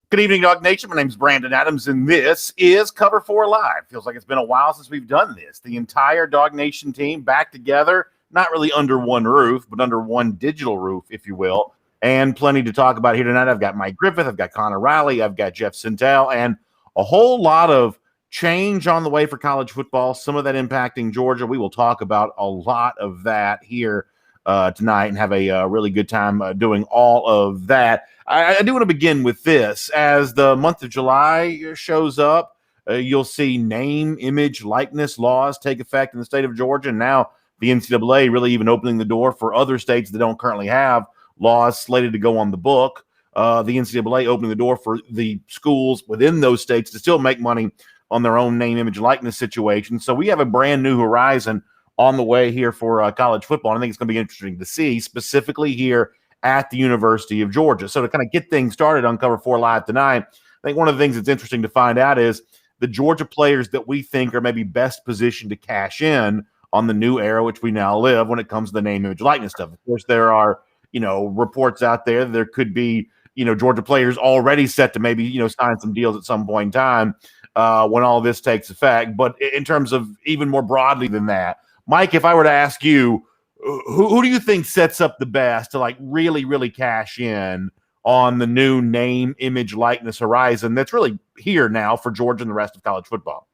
Good evening, DawgNation. My name is Brandon Adams, and this is Cover 4 Live. Feels like it's been a while since we've done this. The entire DawgNation team back together, not really under one roof, but under one digital roof, if you will, and plenty to talk about here tonight. I've got Mike Griffith, I've got Connor Riley, I've got Jeff Sintel, and a whole lot of change on the way for college football, some of that impacting Georgia. We will talk about a lot of that here tonight and have a really good time doing all of that. I do want to begin with this. As the month of July shows up, you'll see name, image, likeness laws take effect in the state of Georgia. And now the NCAA really even opening the door for other states that don't currently have laws slated to go on the book. The NCAA opening the door for the schools within those states to still make money on their own name, image, likeness situation. So we have a brand new horizon on the way here for college football. And I think it's going to be interesting to see, specifically here at the University of Georgia. So to kind of get things started on Cover 4 Live tonight, I think one of the things that's interesting to find out is the Georgia players that we think are maybe best positioned to cash in on the new era, which we now live when it comes to the name, image, likeness stuff. Of course, there are, reports out there. There could be, Georgia players already set to maybe, sign some deals at some point in time when all this takes effect. But in terms of even more broadly than that, Mike, if I were to ask you, who do you think sets up the best to really, really cash in on the new name, image, likeness horizon that's really here now for Georgia and the rest of college football?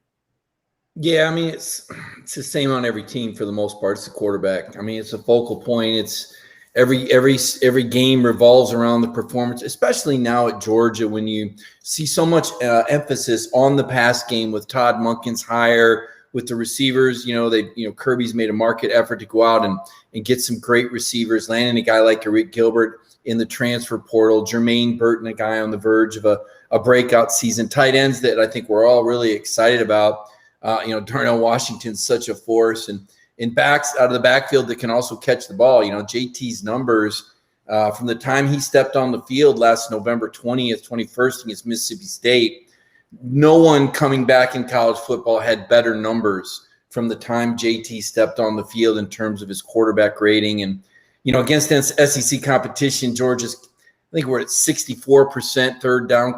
Yeah, I mean, it's the same on every team for the most part. It's the quarterback. I mean, it's a focal point. It's every game revolves around the performance, especially now at Georgia when you see so much emphasis on the pass game with Todd Monken's hire. With the receivers, Kirby's made a market effort to go out and get some great receivers, landing a guy like Eric Gilbert in the transfer portal, Jermaine Burton, a guy on the verge of a breakout season, tight ends that I think we're all really excited about. Darnell Washington's such a force, and in backs out of the backfield that can also catch the ball. JT's numbers from the time he stepped on the field last November 20th, 21st against Mississippi State, no one coming back in college football had better numbers from the time JT stepped on the field in terms of his quarterback rating. And, against SEC competition, Georgia's, I think we're at 64% third down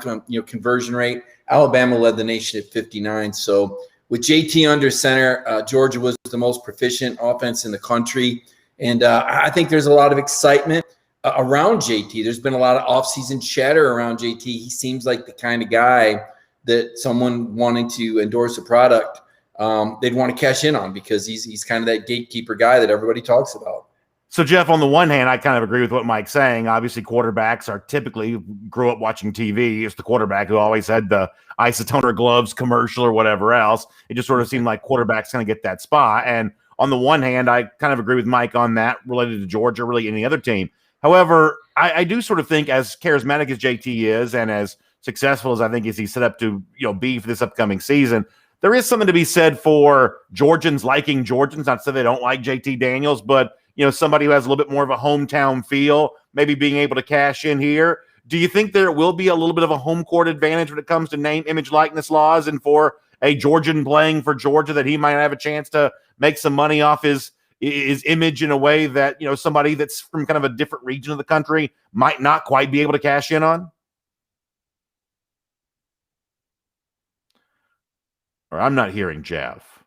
conversion rate. Alabama led the nation at 59%. So with JT under center, Georgia was the most proficient offense in the country. And I think there's a lot of excitement around JT. There's been a lot of offseason chatter around JT. He seems like the kind of guy that someone wanting to endorse a product, they'd want to cash in on because he's kind of that gatekeeper guy that everybody talks about. So, Jeff, on the one hand, I kind of agree with what Mike's saying. Obviously, quarterbacks are typically grew up watching TV. It's the quarterback who always had the isotoner gloves commercial or whatever else. It just sort of seemed like quarterbacks kind of get that spot. And on the one hand, I kind of agree with Mike on that related to Georgia, really any other team. However, I do sort of think as charismatic as JT is and as successful as I think is he's set up to be for this upcoming season, there is something to be said for Georgians liking Georgians. Not to say they don't like JT Daniels, but somebody who has a little bit more of a hometown feel, maybe being able to cash in here. Do you think there will be a little bit of a home court advantage when it comes to name, image, likeness laws, and for a Georgian playing for Georgia that he might have a chance to make some money off his image in a way that somebody that's from kind of a different region of the country might not quite be able to cash in on? Or I'm not hearing Jeff.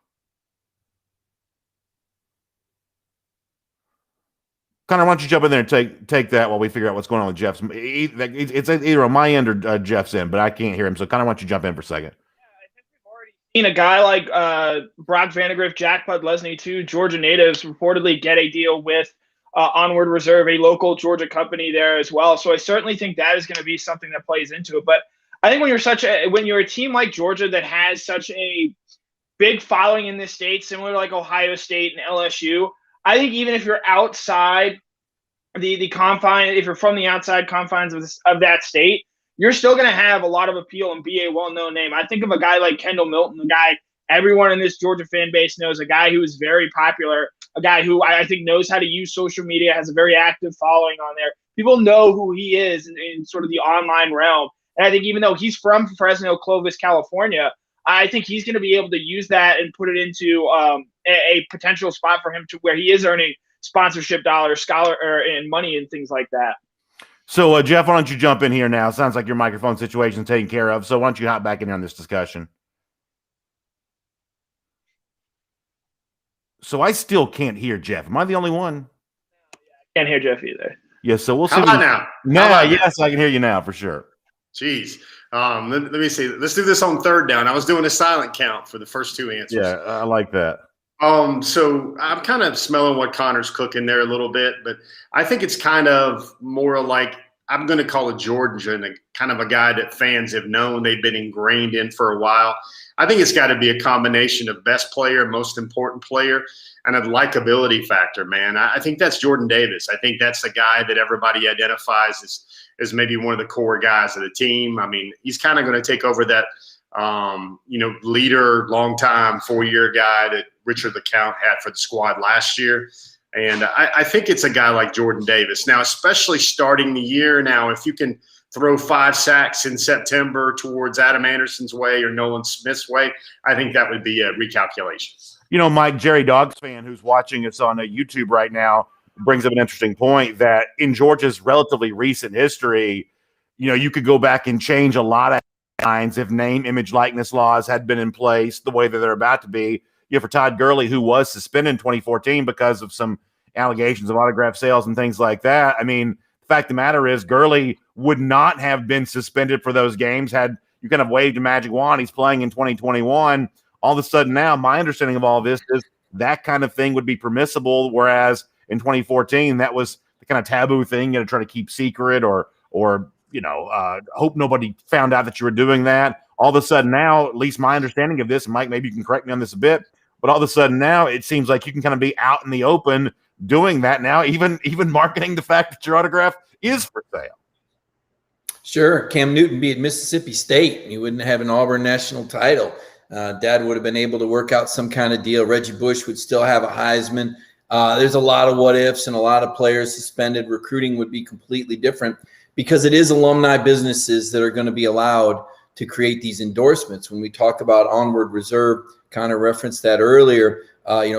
Connor, why don't you jump in there and take that while we figure out what's going on with Jeff's. It's either on my end or Jeff's end, but I can't hear him. So Connor, why don't you jump in for a second? I think we've already seen a guy like Brock Vandagriff, Jack Bud Lesney, two Georgia natives reportedly get a deal with Onward Reserve, a local Georgia company there as well. So I certainly think that is going to be something that plays into it. But I think when you're a team like Georgia that has such a big following in this state, similar to like Ohio State and LSU, I think even if you're outside the confine, if you're from the outside confines of that state, you're still going to have a lot of appeal and be a well-known name. I think of a guy like Kendall Milton, a guy everyone in this Georgia fan base knows, a guy who is very popular, a guy who I think knows how to use social media, has a very active following on there. People know who he is in sort of the online realm. And I think even though he's from Fresno, Clovis, California, I think he's going to be able to use that and put it into a potential spot for him to where he is earning sponsorship dollars, and money and things like that. So, Jeff, why don't you jump in here now? Sounds like your microphone situation is taken care of. So why don't you hop back in on this discussion? So I still can't hear Jeff. Am I the only one? Can't hear Jeff either. Yeah, so we'll see. How about now? Now, yes, I can hear you now for sure. Jeez. Let me see. Let's do this on third down. I was doing a silent count for the first two answers. Yeah, I like that. So I'm kind of smelling what Connor's cooking there a little bit, but I think it's kind of more like I'm going to call it Georgia, kind of a guy that fans have known, they've been ingrained in for a while. I think it's got to be a combination of best player, most important player, and a likability factor, man. I think that's Jordan Davis. I think that's the guy that everybody identifies as maybe one of the core guys of the team. I mean, he's kind of going to take over that, leader, long-time, 4-year guy that Richard LeCount had for the squad last year. And I think it's a guy like Jordan Davis. Now, especially starting the year now, if you can throw 5 sacks in September towards Adam Anderson's way or Nolan Smith's way, I think that would be a recalculation. You know, Mike, Jerry Dogs fan who's watching us on YouTube right now brings up an interesting point that in Georgia's relatively recent history, you could go back and change a lot of lines if name, image, likeness laws had been in place the way that they're about to be. For Todd Gurley, who was suspended in 2014 because of some allegations of autograph sales and things like that. I mean, the fact of the matter is Gurley would not have been suspended for those games had you kind of waved a magic wand. He's playing in 2021. All of a sudden now, my understanding of all of this is that kind of thing would be permissible, whereas in 2014, that was the kind of taboo thing, try to keep secret or hope nobody found out that you were doing that. All of a sudden now, at least my understanding of this, Mike, maybe you can correct me on this a bit, but all of a sudden now it seems like you can kind of be out in the open doing that now, even marketing the fact that your autograph is for sale. Sure. Cam Newton be at Mississippi State. He wouldn't have an Auburn national title. Dad would have been able to work out some kind of deal. Reggie Bush would still have a Heisman. There's a lot of what ifs and a lot of players suspended. Recruiting would be completely different because it is alumni businesses that are going to be allowed to create these endorsements. When we talk about Onward Reserve, Connor referenced that earlier.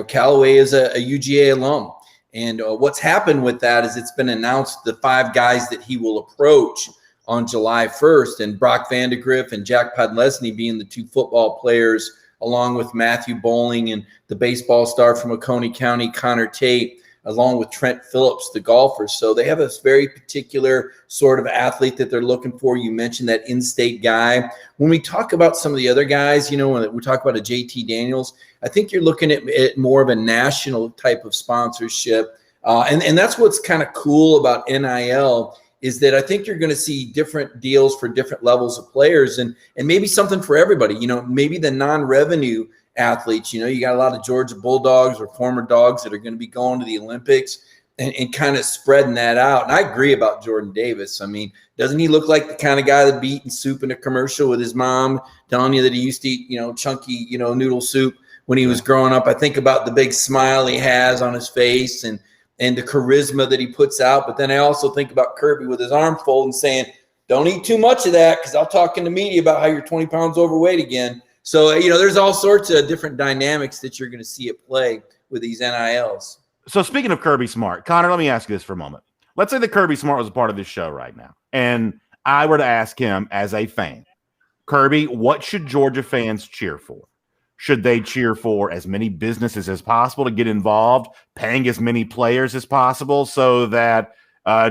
Callaway is a UGA alum. And what's happened with that is it's been announced the 5 guys that he will approach on July 1st, and Brock Vandegrift and Jack Podlesny being the 2 football players, along with Matthew Bowling and the baseball star from Oconee County, Connor Tate, along with Trent Phillips, the golfer. So they have a very particular sort of athlete that they're looking for. You mentioned that in-state guy. When we talk about some of the other guys, when we talk about a JT Daniels, I think you're looking at more of a national type of sponsorship. And that's what's kind of cool about NIL is that I think you're going to see different deals for different levels of players and maybe something for everybody. Maybe the non-revenue athletes, you got a lot of Georgia Bulldogs or former Dogs that are going to be going to the Olympics and kind of spreading that out. And I agree about Jordan Davis. I mean, doesn't he look like the kind of guy that'd be eating soup in a commercial with his mom telling you that he used to eat, chunky, noodle soup when he was growing up? I think about the big smile he has on his face and the charisma that he puts out. But then I also think about Kirby with his arm folded and saying, don't eat too much of that because I'll talk in the media about how you're 20 pounds overweight again. So, there's all sorts of different dynamics that you're going to see at play with these NILs. So speaking of Kirby Smart, Connor, let me ask you this for a moment. Let's say that Kirby Smart was a part of this show right now, and I were to ask him as a fan, Kirby, what should Georgia fans cheer for? Should they cheer for as many businesses as possible to get involved, paying as many players as possible so that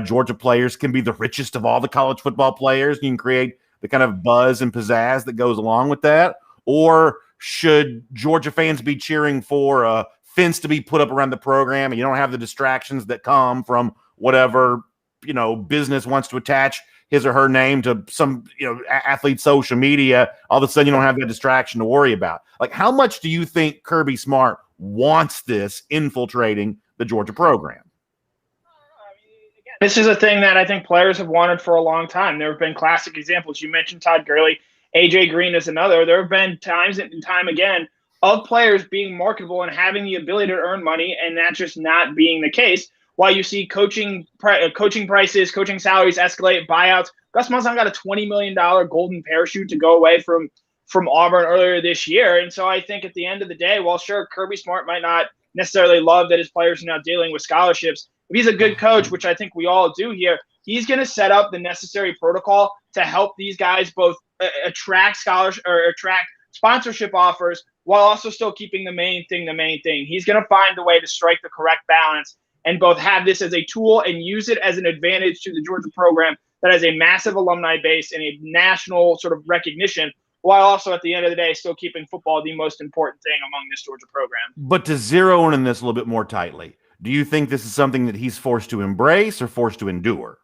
Georgia players can be the richest of all the college football players? You can create the kind of buzz and pizzazz that goes along with that. Or should Georgia fans be cheering for a fence to be put up around the program and you don't have the distractions that come from whatever, business wants to attach his or her name to some, athlete's social media? All of a sudden you don't have that distraction to worry about. Like, how much do you think Kirby Smart wants this infiltrating the Georgia program? This is a thing that I think players have wanted for a long time. There have been classic examples. You mentioned Todd Gurley. AJ Green is another. There have been times and time again of players being marketable and having the ability to earn money, and that just not being the case. While you see coaching prices, coaching salaries escalate, buyouts. Gus Malzahn got a $20 million golden parachute to go away from Auburn earlier this year. And so I think at the end of the day, while sure, Kirby Smart might not necessarily love that his players are now dealing with scholarships, if he's a good coach, which I think we all do here, he's going to set up the necessary protocol to help these guys both attract scholarship or attract sponsorship offers while also still keeping the main thing. He's going to find a way to strike the correct balance and both have this as a tool and use it as an advantage to the Georgia program that has a massive alumni base and a national sort of recognition, while also at the end of the day still keeping football the most important thing among this Georgia program. But to zero in on this a little bit more tightly, do you think this is something that he's forced to embrace or forced to endure?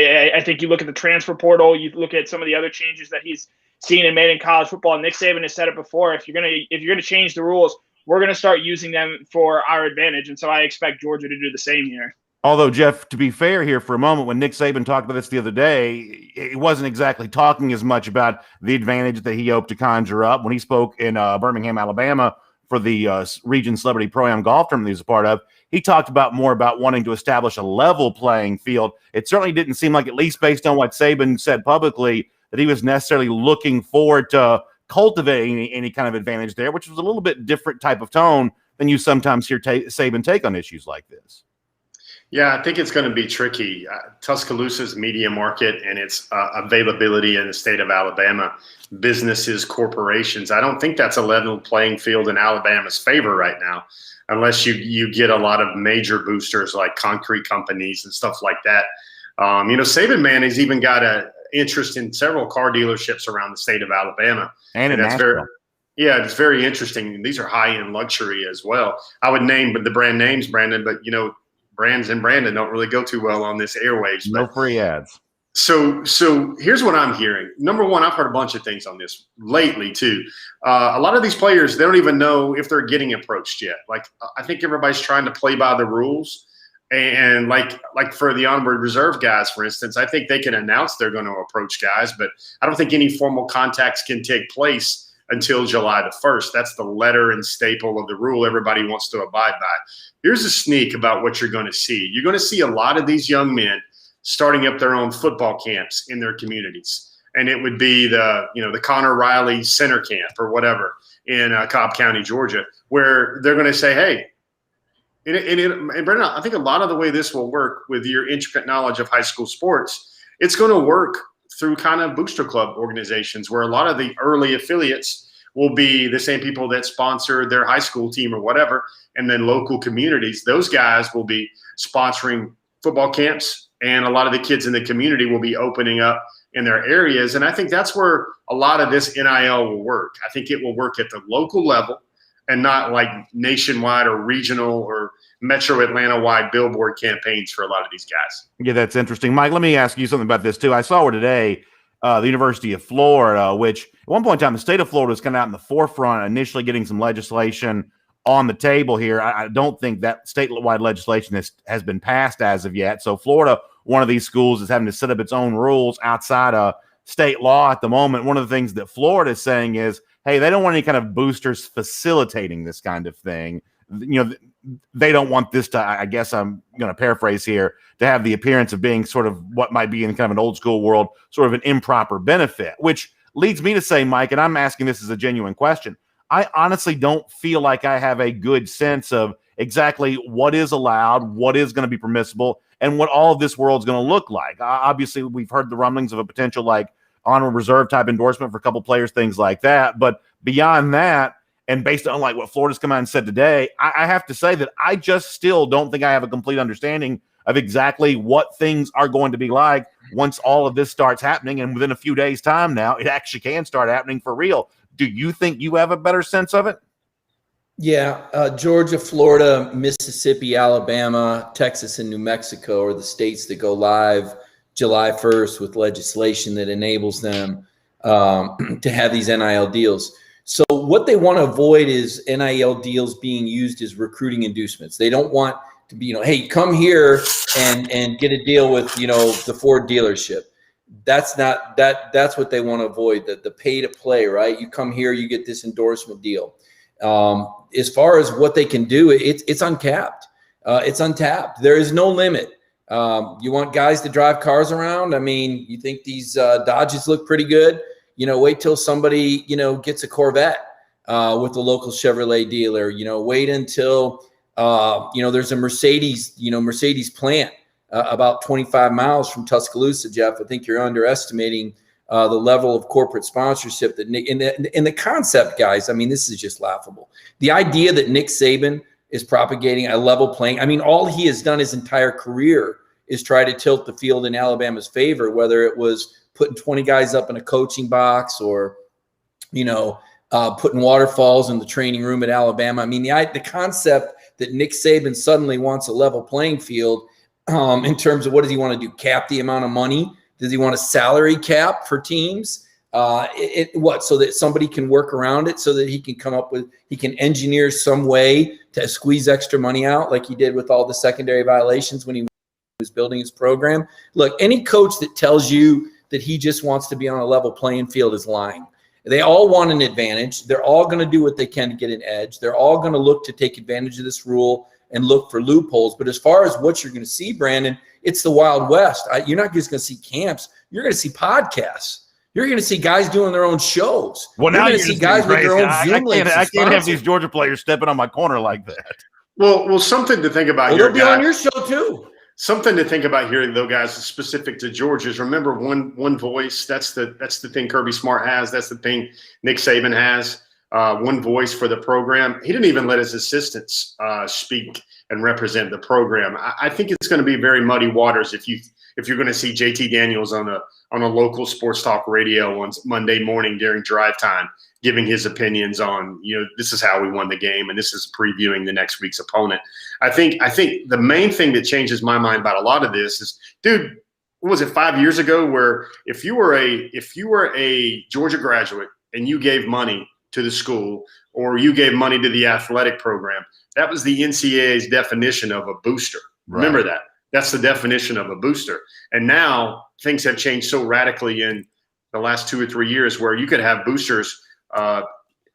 I think you look at the transfer portal, you look at some of the other changes that he's seen and made in college football. Nick Saban has said it before: if you're gonna change the rules, we're gonna start using them for our advantage. And so I expect Georgia to do the same here. Although, Jeff, to be fair here for a moment, when Nick Saban talked about this the other day, he wasn't exactly talking as much about the advantage that he hoped to conjure up. When he spoke in Birmingham, Alabama, for the Region Celebrity Pro-Am Golf Tournament he was a part of, he talked more about wanting to establish a level playing field. It certainly didn't seem like, at least based on what Saban said publicly, that he was necessarily looking forward to cultivating any kind of advantage there, which was a little bit different type of tone than you sometimes hear Saban take on issues like this. Yeah, I think it's going to be tricky. Tuscaloosa's media market and its availability in the state of Alabama, businesses, corporations, I don't think that's a level playing field in Alabama's favor right now, unless you get a lot of major boosters like concrete companies and stuff like that. Saban, man, he's even got an interest in several car dealerships around the state of Alabama. And that's it's very interesting. These are high-end luxury as well. I would name the brand names, Brandon, but, brands and Brandon don't really go too well on this airwaves. No free ads. So here's what I'm hearing. Number one, I've heard a bunch of things on this lately too. A lot of these players, they don't even know if they're getting approached yet. Like, I think everybody's trying to play by the rules. And like for the onward reserve guys, for instance, I think they can announce they're going to approach guys, but I don't think any formal contacts can take place until July the 1st. That's the letter and staple of the rule everybody wants to abide by. Here's a sneak about what you're going to see. You're going to see a lot of these young men starting up their own football camps in their communities. And it would be the Connor Riley Center Camp or whatever in Cobb County, Georgia, where they're going to say, hey, and Brendan, I think a lot of the way this will work with your intricate knowledge of high school sports, it's going to work through kind of booster club organizations where a lot of the early affiliates will be the same people that sponsor their high school team or whatever. And then local communities, those guys will be sponsoring football camps, and a lot of the kids in the community will be opening up in their areas. And I think that's where a lot of this NIL will work. I think it will work at the local level and not like nationwide or regional or Metro Atlanta-wide billboard campaigns for a lot of these guys. Yeah, that's interesting. Mike, let me ask you something about this too. I saw where today the University of Florida, which at one point in time, the state of Florida was kind of out in the forefront, initially getting some legislation on the table here. I don't think that statewide legislation has been passed as of yet. So Florida, one of these schools, is having to set up its own rules outside of state law at the moment. One of the things that Florida is saying is, hey, they don't want any kind of boosters facilitating this kind of thing. They don't want this to, I guess I'm going to paraphrase here, to have the appearance of being sort of what might be in kind of an old school world, sort of an improper benefit, which leads me to say, Mike, and I'm asking this as a genuine question, I honestly don't feel like I have a good sense of exactly what is allowed, what is going to be permissible, and what all of this world's going to look like. Obviously, we've heard the rumblings of a potential like honor reserve type endorsement for a couple players, things like that. But beyond that, and based on like what Florida's come out and said today, I have to say that I just still don't think I have a complete understanding of exactly what things are going to be like once all of this starts happening. And within a few days' time now, it actually can start happening for real. Do you think you have a better sense of it? Yeah, Georgia, Florida, Mississippi, Alabama, Texas, and New Mexico are the states that go live July 1st with legislation that enables them to have these NIL deals. So what they want to avoid is NIL deals being used as recruiting inducements. They don't want to be, hey, come here and get a deal with, the Ford dealership. That's what they want to avoid, the pay to play, right? You come here, you get this endorsement deal. As far as what they can do, it's uncapped. It's untapped. There is no limit. You want guys to drive cars around? I mean, you think these Dodges look pretty good? Wait till somebody, gets a Corvette with the local Chevrolet dealer. Wait until, there's a Mercedes, Mercedes plant about 25 miles from Tuscaloosa, Jeff. I think you're underestimating the level of corporate sponsorship that Nick in the concept, guys. I mean, this is just laughable. The idea that Nick Saban is propagating a level playing. I mean, all he has done his entire career is try to tilt the field in Alabama's favor, whether it was putting 20 guys up in a coaching box or, putting waterfalls in the training room at Alabama. I mean, the concept that Nick Saban suddenly wants a level playing field in terms of what does he want to do? Cap the amount of money? Does he want a salary cap for teams? So that somebody can work around it, so that he can engineer some way to squeeze extra money out, like he did with all the secondary violations when he was building his program. Look, any coach that tells you that he just wants to be on a level playing field is lying. They all want an advantage. They're all going to do what they can to get an edge. They're all going to look to take advantage of this rule and look for loopholes. But as far as what you're going to see, Brandon, it's the Wild West. You're not just going to see camps. You're going to see podcasts. You're going to see guys doing their own shows. Well, now you're going to see guys with their own Zoom links. I can't have these Georgia players stepping on my corner like that. Well, something to think about here. They'll be on your show too. Something to think about here, though, guys, specific to Georgia is remember one voice. That's the thing Kirby Smart has. That's the thing Nick Saban has. One voice for the program. He didn't even let his assistants speak and represent the program. I think it's going to be very muddy waters if you're going to see JT Daniels on a local sports talk radio on Monday morning during drive time, giving his opinions on, this is how we won the game and this is previewing the next week's opponent. I think the main thing that changes my mind about a lot of this is, dude, what was it 5 years ago where if you were a Georgia graduate and you gave money to the school or you gave money to the athletic program, that was the NCAA's definition of a booster. Right. Remember that. That's the definition of a booster. And now things have changed so radically in the last 2 or 3 years where you could have boosters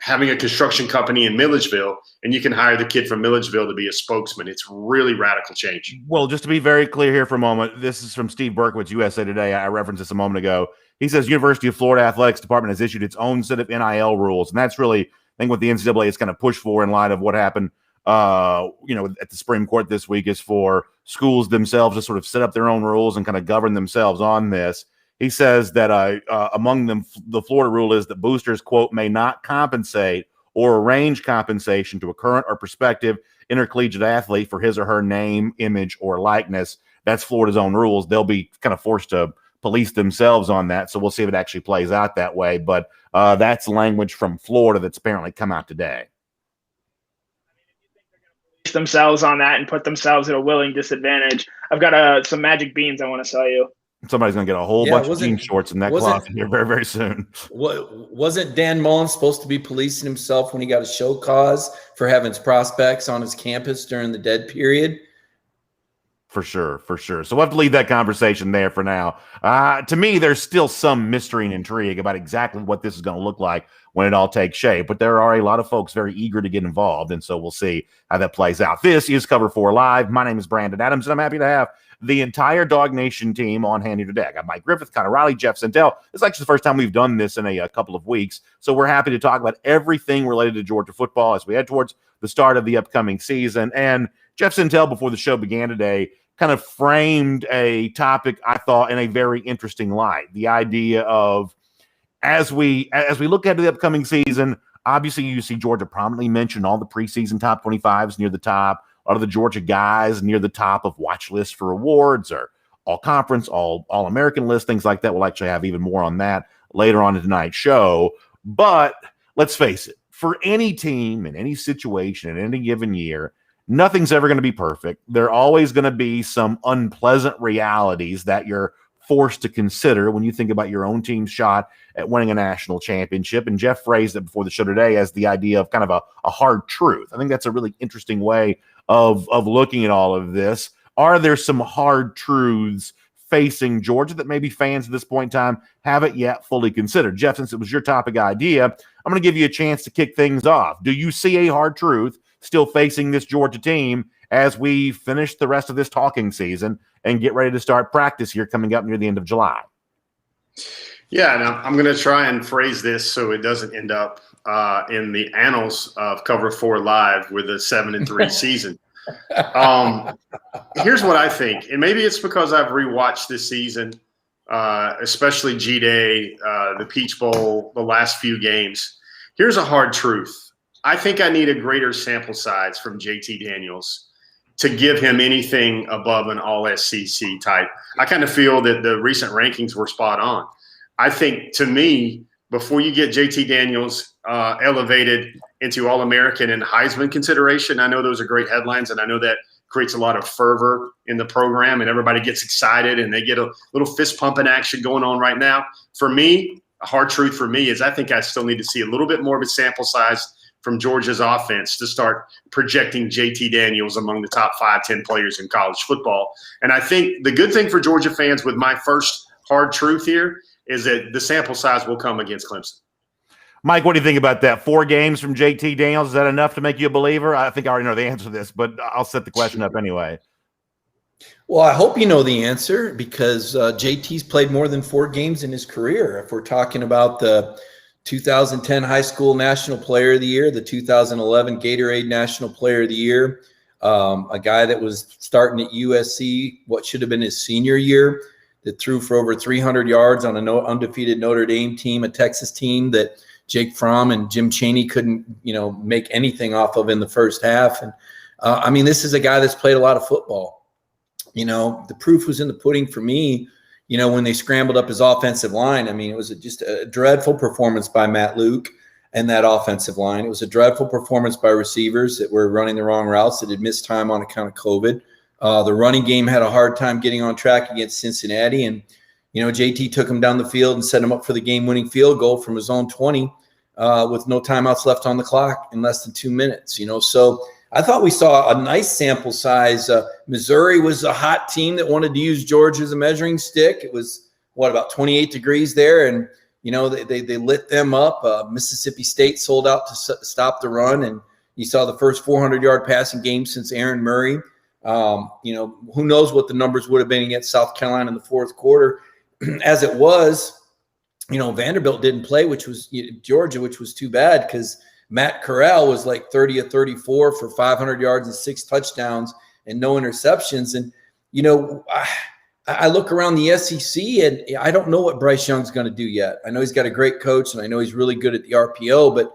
having a construction company in Milledgeville, and you can hire the kid from Milledgeville to be a spokesman. It's really radical change. Well, just to be very clear here for a moment, this is from Steve Berkowitz, USA Today. I referenced this a moment ago. He says University of Florida Athletics Department has issued its own set of NIL rules, and that's really, I think, what the NCAA is kind of pushed for in light of what happened at the Supreme Court this week, is for schools themselves to sort of set up their own rules and kind of govern themselves on this. He says that among them, the Florida rule is that boosters, quote, may not compensate or arrange compensation to a current or prospective intercollegiate athlete for his or her name, image, or likeness. That's Florida's own rules. They'll be kind of forced to police themselves on that. So we'll see if it actually plays out that way. But that's language from Florida that's apparently come out today. Themselves on that and put themselves at a willing disadvantage. I've got some magic beans I want to sell you. Somebody's going to get a whole bunch of jean shorts in that closet here very, very soon. Wasn't Dan Mullen supposed to be policing himself when he got a show cause for having his prospects on his campus during the dead period? For sure. So we'll have to leave that conversation there for now. To me, there's still some mystery and intrigue about exactly what this is going to look like when it all takes shape. But there are a lot of folks very eager to get involved, and so we'll see how that plays out. This is Cover 4 Live. My name is Brandon Adams, and I'm happy to have the entire DawgNation team on hand here today. I got Mike Griffith, Connor Riley, Jeff Sintel. It's actually the first time we've done this in a couple of weeks, so we're happy to talk about everything related to Georgia football as we head towards the start of the upcoming season. And Jeff Sintel, before the show began today, kind of framed a topic I thought in a very interesting light. The idea of as we look ahead to the upcoming season, obviously you see Georgia prominently mentioned all the preseason top 25s near the top. A lot of the Georgia guys near the top of watch lists for awards or all conference, all American lists, things like that. We'll actually have even more on that later on in tonight's show. But let's face it, for any team in any situation in any given year, nothing's ever going to be perfect. There are always going to be some unpleasant realities that you're forced to consider when you think about your own team's shot at winning a national championship. And Jeff phrased it before the show today as the idea of kind of a hard truth. I think that's a really interesting way of looking at all of this. Are there some hard truths facing Georgia that maybe fans at this point in time haven't yet fully considered? Jeff, since it was your topic idea, I'm going to give you a chance to kick things off. Do you see a hard truth still facing this Georgia team as we finish the rest of this talking season and get ready to start practice here coming up near the end of July? Yeah, and I'm going to try and phrase this so it doesn't end up in the annals of Cover 4 Live with a 7-3 season. Here's what I think, and maybe it's because I've rewatched this season, especially G-Day, the Peach Bowl, the last few games. Here's a hard truth. I think I need a greater sample size from JT Daniels to give him anything above an all-SEC type. I kind of feel that the recent rankings were spot on. I think, to me, before you get JT Daniels elevated into All-American and Heisman consideration, I know those are great headlines, and I know that creates a lot of fervor in the program, and everybody gets excited, and they get a little fist-pumping action going on right now. For me, a hard truth for me is I think I still need to see a little bit more of a sample size from Georgia's offense to start projecting JT Daniels among the top 5-10 players in college football. And I think the good thing for Georgia fans with my first hard truth here is that the sample size will come against Clemson. Mike, what do you think about that? 4 games from JT Daniels, is that enough to make you a believer? I think I already know the answer to this, but I'll set the question up anyway. Well, I hope you know the answer because JT's played more than 4 games in his career. If we're talking about the 2010 High School National Player of the Year, the 2011 Gatorade National Player of the Year, a guy that was starting at USC, what should have been his senior year, that threw for over 300 yards on an undefeated Notre Dame team, a Texas team that Jake Fromm and Jim Chaney couldn't, make anything off of in the first half. And I mean, this is a guy that's played a lot of football. The proof was in the pudding for me. When they scrambled up his offensive line, I mean, it was just a dreadful performance by Matt Luke and that offensive line. It was a dreadful performance by receivers that were running the wrong routes, that had missed time on account of COVID. The running game had a hard time getting on track against Cincinnati. And, JT took him down the field and set him up for the game-winning field goal from his own 20 with no timeouts left on the clock in less than 2 minutes, So I thought we saw a nice sample size. Missouri was a hot team that wanted to use Georgia as a measuring stick. It was, about 28 degrees there. And, they lit them up. Mississippi State sold out to stop the run. And you saw the first 400-yard passing game since Aaron Murray. Who knows what the numbers would have been against South Carolina in the fourth quarter. As it was, Vanderbilt didn't play, which was Georgia, which was too bad because Matt Corral was like 30 of 34 for 500 yards and 6 touchdowns and no interceptions. And, I look around the SEC and I don't know what Bryce Young's going to do yet. I know he's got a great coach and I know he's really good at the RPO, but,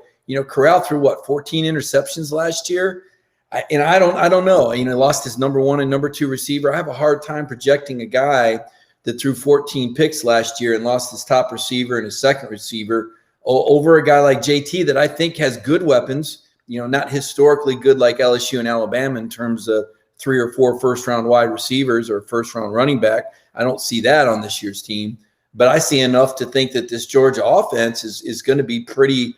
Corral threw 14 interceptions last year. I don't know. He lost his number 1 and number 2 receiver. I have a hard time projecting a guy that threw 14 picks last year and lost his top receiver and his second receiver over a guy like JT that I think has good weapons, not historically good like LSU and Alabama in terms of 3 or 4 first-round wide receivers or first-round running back. I don't see that on this year's team. But I see enough to think that this Georgia offense is going to be pretty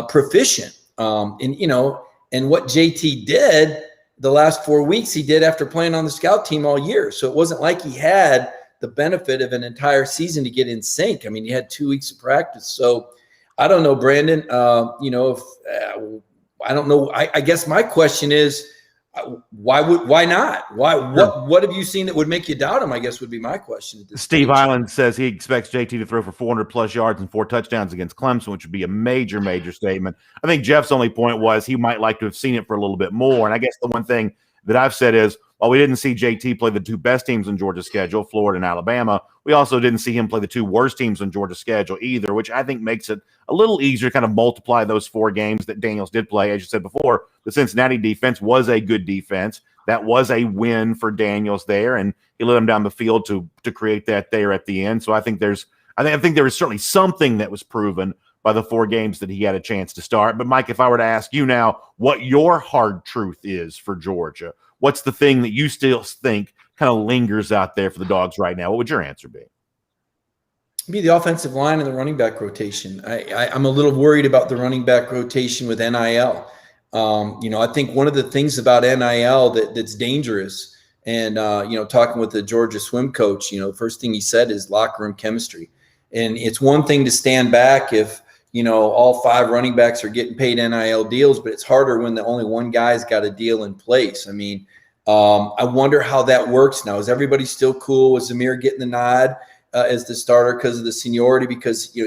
proficient. And what JT did the last 4 weeks, he did after playing on the scout team all year. So it wasn't like he had the benefit of an entire season to get in sync. I mean, he had 2 weeks of practice. So I don't know, Brandon, if I don't know. I guess my question is, why not? What have you seen that would make you doubt him? I guess would be my question. Steve Island says he expects JT to throw for 400 plus yards and 4 touchdowns against Clemson, which would be a major statement. I think Jeff's only point was he might like to have seen it for a little bit more. And I guess the one thing that I've said is, while we didn't see JT play the 2 best teams in Georgia's schedule, Florida and Alabama, we also didn't see him play the 2 worst teams in Georgia's schedule either, which I think makes it a little easier to kind of multiply those 4 games that Daniels did play. As you said before, the Cincinnati defense was a good defense. That was a win for Daniels there, and he let him down the field to create that there at the end. So I think there is certainly something that was proven by the 4 games that he had a chance to start. But Mike, if I were to ask you now what your hard truth is for Georgia, what's the thing that you still think kind of lingers out there for the Dogs right now? What would your answer be? Be the offensive line and the running back rotation. I'm a little worried about the running back rotation with NIL. I think one of the things about NIL that's dangerous, and talking with the Georgia swim coach, the first thing he said is locker room chemistry. And it's one thing to stand back if all 5 running backs are getting paid NIL deals, but it's harder when the only one guy's got a deal in place. I mean, I wonder how that works now. Is everybody still cool with Zamir getting the nod as the starter because of the seniority? Because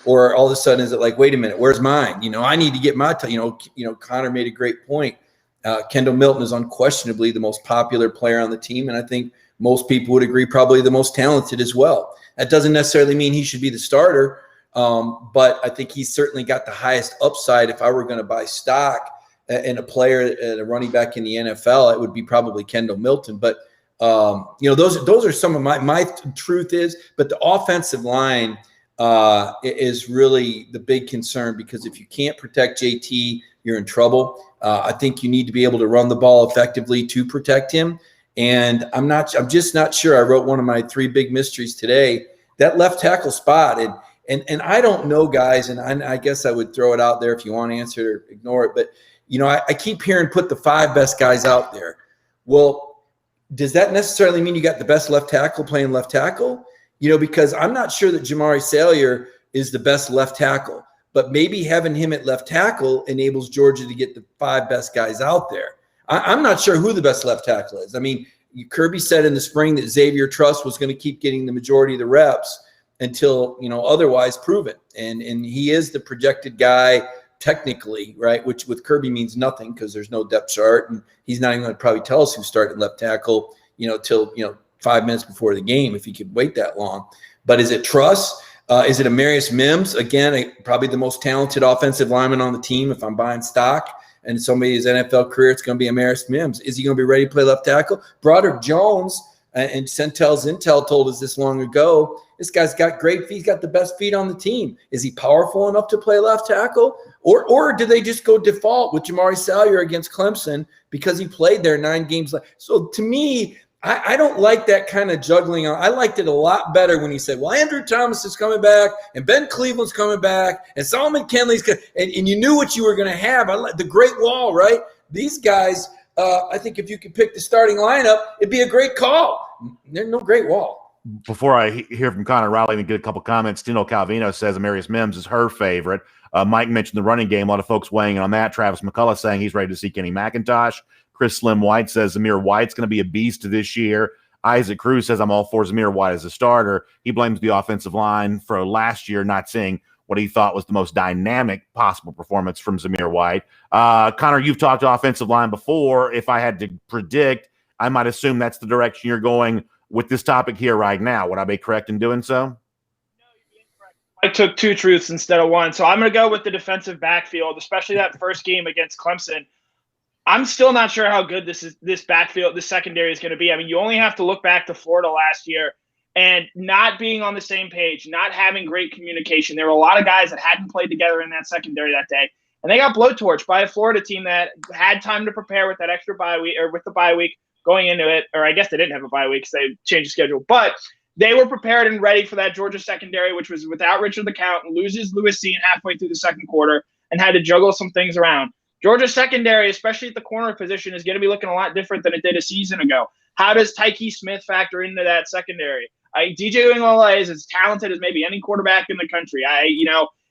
or all of a sudden is it like, wait a minute, where's mine? I need to get my Connor made a great point. Kendall Milton is unquestionably the most popular player on the team, and I think most people would agree probably the most talented as well. That doesn't necessarily mean he should be the starter, but I think he's certainly got the highest upside. If I were going to buy stock in a player, a running back in the NFL, it would be probably Kendall Milton. But those are some of my truth is. But the offensive line is really the big concern, because if you can't protect JT, you're in trouble. I think you need to be able to run the ball effectively to protect him. And I'm just not sure. I wrote one of my 3 big mysteries today, that left tackle spot. And I don't know, guys, and I guess I would throw it out there if you want to answer it or ignore it. But, I keep hearing put the 5 best guys out there. Well, does that necessarily mean you got the best left tackle playing left tackle? Because I'm not sure that Jamari Salyer is the best left tackle, but maybe having him at left tackle enables Georgia to get the 5 best guys out there. I'm not sure who the best left tackle is. I mean, Kirby said in the spring that Xavier Truss was going to keep getting the majority of the reps until, otherwise proven. And he is the projected guy technically, right? Which with Kirby means nothing, because there's no depth chart, and he's not even going to probably tell us who started left tackle, till 5 minutes before the game, if he could wait that long. But is it Truss? Is it Amarius Mims? Again, probably the most talented offensive lineman on the team. If I'm buying stock and somebody's NFL career, it's going to be Amarius Mims. Is he going to be ready to play left tackle? Broderick Jones, and Centel's Intel told us this long ago, this guy's got great feet. He's got the best feet on the team. Is he powerful enough to play left tackle? Or do they just go default with Jamari Salyer against Clemson because he played there 9 games? So to me, I don't like that kind of juggling. I liked it a lot better when he said, well, Andrew Thomas is coming back, and Ben Cleveland's coming back, and Solomon Kenley's coming, and you knew what you were going to have. I like the Great Wall, right? These guys, I think if you could pick the starting lineup, it'd be a great call. There's no Great Wall. Before I hear from Connor Riley and get a couple comments, Tino Calvino says Amarius Mims is her favorite. Mike mentioned the running game. A lot of folks weighing in on that. Travis McCullough saying he's ready to see Kenny McIntosh. Chris Slim White says Zamir White's going to be a beast this year. Isaac Cruz says I'm all for Zamir White as a starter. He blames the offensive line for last year not seeing what he thought was the most dynamic possible performance from Zamir White. Connor, you've talked offensive line before. If I had to predict, I might assume that's the direction you're going with this topic here right now. Would I be correct in doing so? No, you'd be incorrect. I took 2 truths instead of 1. So I'm going to go with the defensive backfield, especially that first game against Clemson. I'm still not sure how good this secondary is going to be. I mean, you only have to look back to Florida last year and not being on the same page, not having great communication. There were a lot of guys that hadn't played together in that secondary that day, and they got blowtorched by a Florida team that had time to prepare with that extra bye week, or with the bye week going into it. Or I guess they didn't have a bye week because they changed the schedule, but they were prepared and ready for that Georgia secondary, which was without Richard LeCount, and loses Lewis Cine halfway through the second quarter and had to juggle some things around. Georgia's secondary, especially at the corner position, is going to be looking a lot different than it did a season ago. How does Tyke Smith factor into that secondary? DJ Uiagalelei is as talented as maybe any quarterback in the country.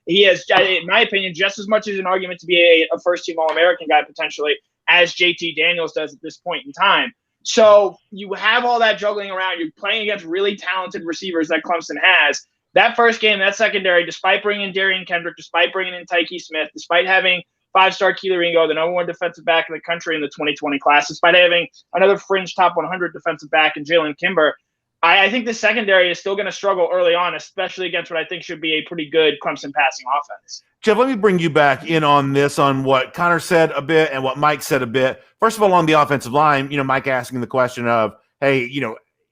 He has, in my opinion, just as much as an argument to be a first-team All-American guy potentially as JT Daniels does at this point in time. So you have all that juggling around. You're playing against really talented receivers that Clemson has. That first game, that secondary, despite bringing in Darian Kendrick, despite bringing in Tyke Smith, despite having 5-star Keeler Ringo, the number 1 defensive back in the country in the 2020 class, despite having another fringe top 100 defensive back in Jalen Kimber, I think the secondary is still going to struggle early on, especially against what I think should be a pretty good Clemson passing offense. Jeff, let me bring you back in on this, on what Connor said a bit and what Mike said a bit. First of all, on the offensive line, Mike asking the question of, hey,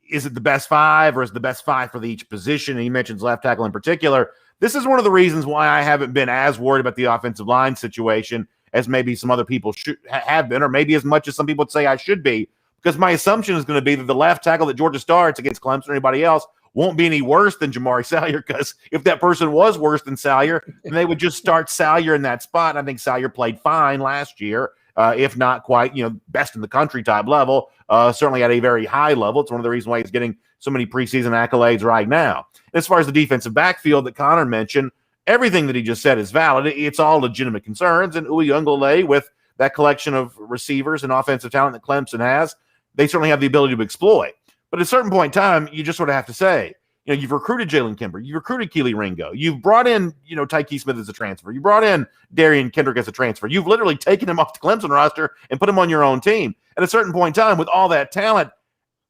is it the best 5 or is it the best 5 for each position? And he mentions left tackle in particular. This is one of the reasons why I haven't been as worried about the offensive line situation as maybe some other people have been, or maybe as much as some people would say I should be, because my assumption is going to be that the left tackle that Georgia starts against Clemson or anybody else won't be any worse than Jamari Salyer, because if that person was worse than Salyer, then they would just start Salyer in that spot. And I think Salyer played fine last year, if not quite, best in the country type level, certainly at a very high level. It's one of the reasons why he's getting so many preseason accolades right now. As far as the defensive backfield that Connor mentioned, everything that he just said is valid. It's all legitimate concerns. And Uiagalelei, with that collection of receivers and offensive talent that Clemson has, they certainly have the ability to exploit. But at a certain point in time, you just sort of have to say, you've recruited Jalen Kimber, you've recruited Keely Ringo, you've brought in, Tyke Smith as a transfer, you brought in Darian Kendrick as a transfer, you've literally taken him off the Clemson roster and put him on your own team. At a certain point in time, with all that talent,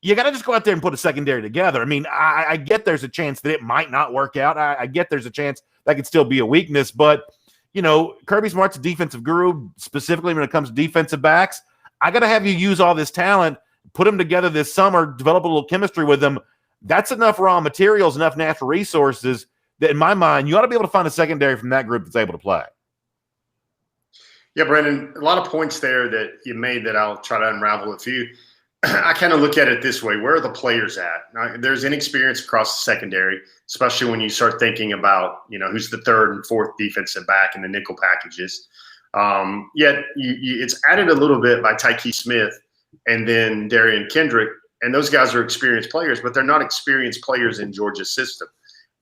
you got to just go out there and put a secondary together. I mean, I get there's a chance that it might not work out. I get there's a chance that could still be a weakness, but Kirby Smart's a defensive guru, specifically when it comes to defensive backs. I got to have you use all this talent, put them together this summer, develop a little chemistry with them. That's enough raw materials, enough natural resources that, in my mind, you ought to be able to find a secondary from that group that's able to play. Yeah, Brandon, a lot of points there that you made that I'll try to unravel a few. I kind of look at it this way. Where are the players at? Now, there's inexperience across the secondary, especially when you start thinking about, who's the third and fourth defensive back in the nickel packages. Yet it's added a little bit by Tyke Smith and then Darian Kendrick. And those guys are experienced players, but they're not experienced players in Georgia's system.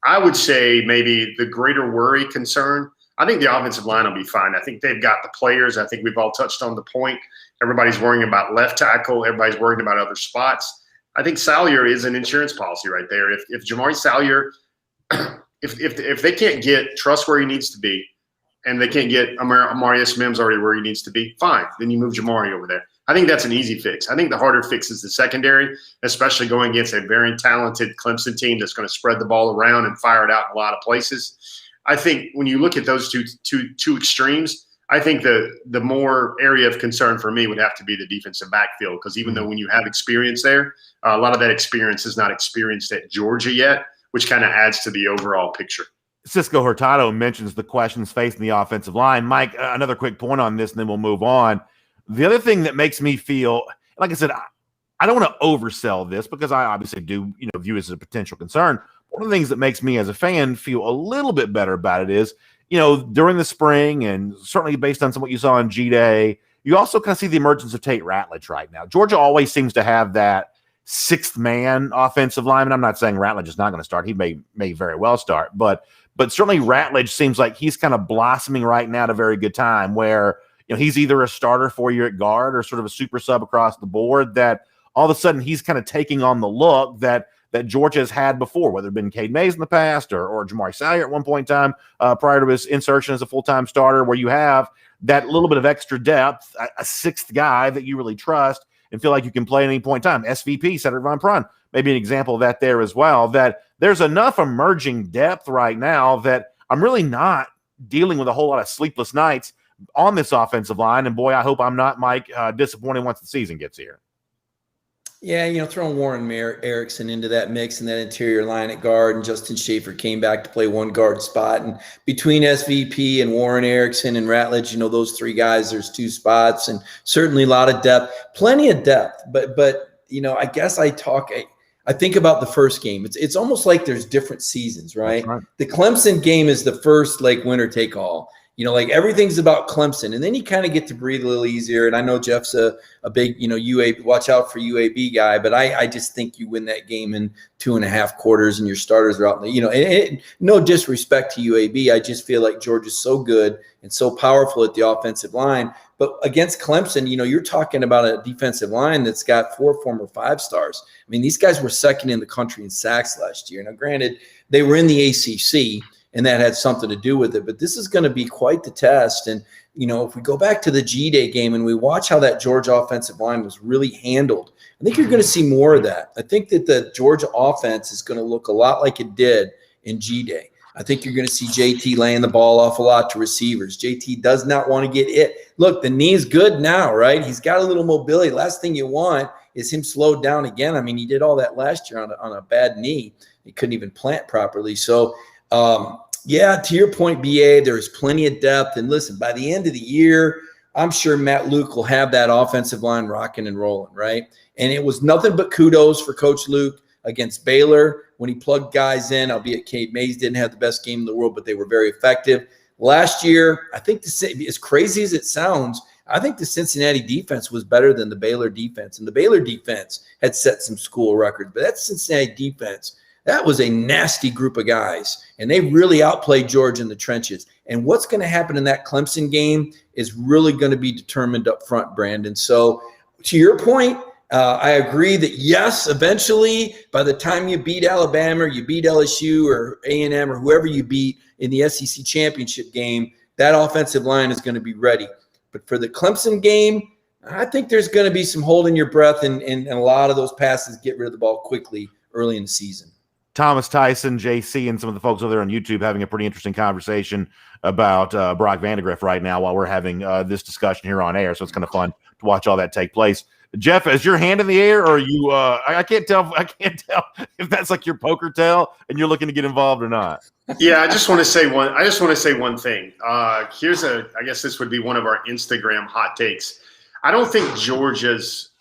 I would say maybe the greater worry concern, I think the offensive line will be fine. I think they've got the players. I think we've all touched on the point. Everybody's worrying about left tackle. Everybody's worrying about other spots. I think Salyer is an insurance policy right there. If Jamari Salyer, if they can't get Truss where he needs to be, and they can't get Amarius Mims already where he needs to be, fine. Then you move Jamari over there. I think that's an easy fix. I think the harder fix is the secondary, especially going against a very talented Clemson team that's going to spread the ball around and fire it out in a lot of places. I think when you look at those two extremes, I think the more area of concern for me would have to be the defensive backfield, because even though when you have experience there, a lot of that experience is not experienced at Georgia yet, which kind of adds to the overall picture. Cisco Hurtado mentions the questions facing the offensive line. Mike, another quick point on this, and then we'll move on. The other thing that makes me feel, like I said, I don't want to oversell this because I obviously do, view it as a potential concern. One of the things that makes me as a fan feel a little bit better about it is, during the spring and certainly based on some what you saw on G-Day, you also kind of see the emergence of Tate Ratledge right now. Georgia always seems to have that sixth man offensive lineman. I'm not saying Ratledge is not going to start. He may very well start, but certainly Ratledge seems like he's kind of blossoming right now at a very good time where, he's either a starter for you at guard or sort of a super sub across the board, that all of a sudden he's kind of taking on the look that Georgia has had before, whether it been Cade Mays in the past or Jamari Salyer at one point in time prior to his insertion as a full-time starter, where you have that little bit of extra depth, a sixth guy that you really trust and feel like you can play at any point in time. SVP, Cedric Von Pron, maybe an example of that there as well, that there's enough emerging depth right now that I'm really not dealing with a whole lot of sleepless nights on this offensive line. And boy, I hope I'm not, Mike, disappointed once the season gets here. Yeah, throwing Warren Erickson into that mix and that interior line at guard, and Justin Schaefer came back to play one guard spot. And between SVP and Warren Erickson and Ratledge, those three guys, there's two spots, and certainly a lot of depth, plenty of depth. But I guess I think about the first game. It's almost like there's different seasons, right? The Clemson game is the first winner take all. Everything's about Clemson, and then you kind of get to breathe a little easier. And I know Jeff's a big, UAB, watch out for UAB guy, but I just think you win that game in 2.5 quarters and your starters are out. No disrespect to UAB. I just feel like Georgia's so good and so powerful at the offensive line. But against Clemson, you're talking about a defensive line that's got 4 former 5-stars. I mean, these guys were second in the country in sacks last year. Now, granted, they were in the ACC, and that had something to do with it. But this is going to be quite the test. And, if we go back to the G-Day game and we watch how that Georgia offensive line was really handled, I think you're going to see more of that. I think that the Georgia offense is going to look a lot like it did in G-Day. I think you're going to see JT laying the ball off a lot to receivers. JT does not want to get hit. Look, the knee's good now, right? He's got a little mobility. Last thing you want is him slowed down again. I mean, he did all that last year on a bad knee. He couldn't even plant properly. So, yeah, to your point, BA, there's plenty of depth. And listen, by the end of the year, I'm sure Matt Luke will have that offensive line rocking and rolling, right? And it was nothing but kudos for Coach Luke against Baylor when he plugged guys in, albeit Cade Mays didn't have the best game in the world, but they were very effective. Last year, I think as crazy as it sounds, I think the Cincinnati defense was better than the Baylor defense. And the Baylor defense had set some school records, but that Cincinnati defense, that was a nasty group of guys, and they really outplayed Georgia in the trenches. And what's going to happen in that Clemson game is really going to be determined up front, Brandon. So to your point, I agree that, yes, eventually, by the time you beat Alabama or you beat LSU or A&M or whoever you beat in the SEC championship game, that offensive line is going to be ready. But for the Clemson game, I think there's going to be some holding your breath and a lot of those passes get rid of the ball quickly early in the season. Thomas Tyson, JC, and some of the folks over there on YouTube having a pretty interesting conversation about Brock Vandagriff right now while we're having this discussion here on air. So it's kind of fun to watch all that take place. Jeff, is your hand in the air, or are you? I can't tell. I can't tell if that's like your poker tell, and you're looking to get involved or not. Yeah, I just want to say one thing. I guess this would be one of our Instagram hot takes. I don't think Georgia's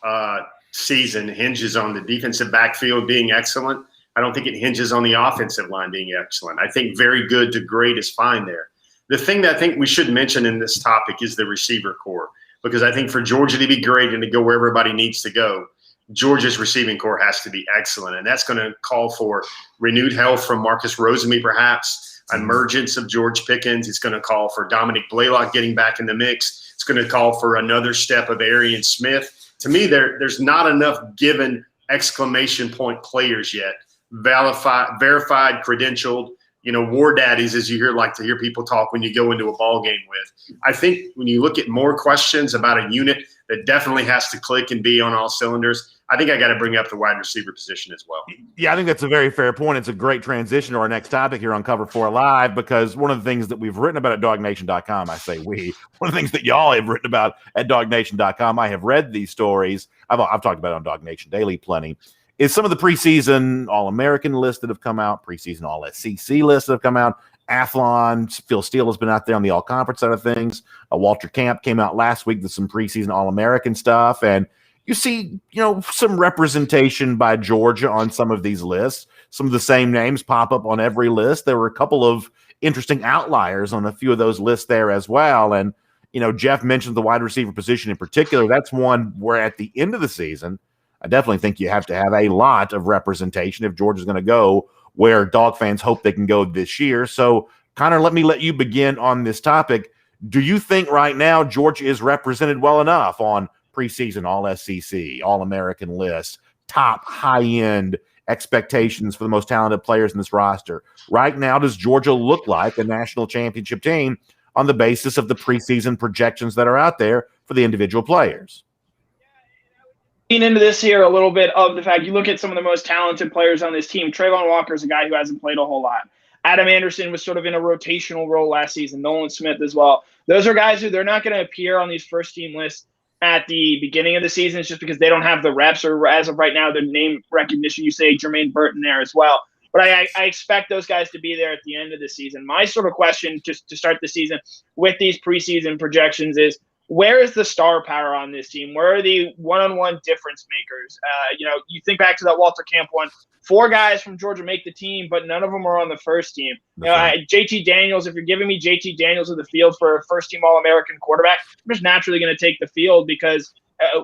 season hinges on the defensive backfield being excellent. I don't think it hinges on the offensive line being excellent. I think very good to great is fine there. The thing that I think we should mention in this topic is the receiver core, because I think for Georgia to be great and to go where everybody needs to go, Georgia's receiving core has to be excellent. And that's going to call for renewed health from Marcus Rosemy, perhaps, emergence of George Pickens. It's going to call for Dominic Blaylock getting back in the mix. It's going to call for another step of Arian Smith. To me, there's not enough given exclamation point players yet. Verified, credentialed, war daddies, as you like to hear people talk when you go into a ball game with. I think when you look at more questions about a unit that definitely has to click and be on all cylinders, I think I got to bring up the wide receiver position as well. Yeah, I think that's a very fair point. It's a great transition to our next topic here on Cover 4 Live, because one of the things that we've written about at DawgNation.com, I say we, one of the things that y'all have written about at DawgNation.com, I have read these stories. I've talked about it on DawgNation Daily plenty. Is some of the preseason All-American lists that have come out, preseason All-SEC lists that have come out. Athlon, Phil Steele has been out there on the All-Conference side of things. Walter Camp came out last week with some preseason All-American stuff. And you see, some representation by Georgia on some of these lists. Some of the same names pop up on every list. There were a couple of interesting outliers on a few of those lists there as well. And, Jeff mentioned the wide receiver position in particular. That's one where at the end of the season, I definitely think you have to have a lot of representation if Georgia's going to go where Dog fans hope they can go this year. So, Connor, let you begin on this topic. Do you think right now Georgia is represented well enough on preseason All-SEC, All-American lists, top high-end expectations for the most talented players in this roster? Right now, does Georgia look like a national championship team on the basis of the preseason projections that are out there for the individual players? Into this here a little bit of the fact you look at some of the most talented players on this team. Trayvon Walker is a guy who hasn't played a whole lot. Adam Anderson was sort of in a rotational role last season. Nolan Smith as well. Those are guys who they're not going to appear on these first team lists at the beginning of the season. It's just because they don't have the reps, or as of right now, the name recognition. You say Jermaine Burton there as well. But I expect those guys to be there at the end of the season. My sort of question just to start the season with these preseason projections is, where is the star power on this team? Where are the one-on-one difference makers? You think back to that Walter Camp one. 4 guys from Georgia make the team, but none of them are on the first team. JT Daniels, if you're giving me JT Daniels in the field for a first-team All-American quarterback, I'm just naturally going to take the field because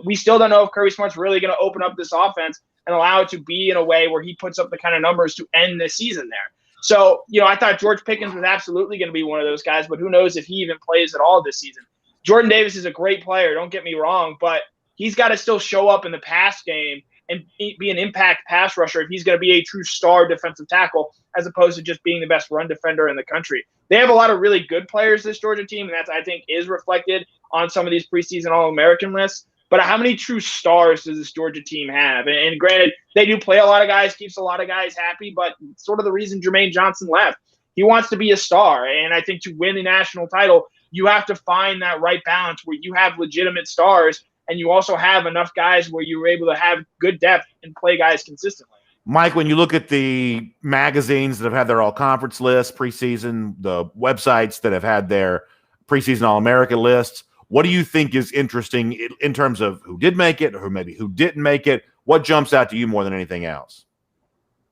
we still don't know if Kirby Smart's really going to open up this offense and allow it to be in a way where he puts up the kind of numbers to end the season there. So, I thought George Pickens was absolutely going to be one of those guys, but who knows if he even plays at all this season. Jordan Davis is a great player, don't get me wrong, but he's got to still show up in the pass game and be an impact pass rusher if he's going to be a true star defensive tackle, as opposed to just being the best run defender in the country. They have a lot of really good players, this Georgia team, and that's, I think, is reflected on some of these preseason All-American lists. But how many true stars does this Georgia team have? And granted, they do play a lot of guys, keeps a lot of guys happy, but sort of the reason Jermaine Johnson left. He wants to be a star, and I think to win the national title, you have to find that right balance where you have legitimate stars and you also have enough guys where you're able to have good depth and play guys consistently. Mike, when you look at the magazines that have had their all-conference lists preseason, the websites that have had their preseason All-American lists, what do you think is interesting in terms of who did make it or who didn't make it? What jumps out to you more than anything else?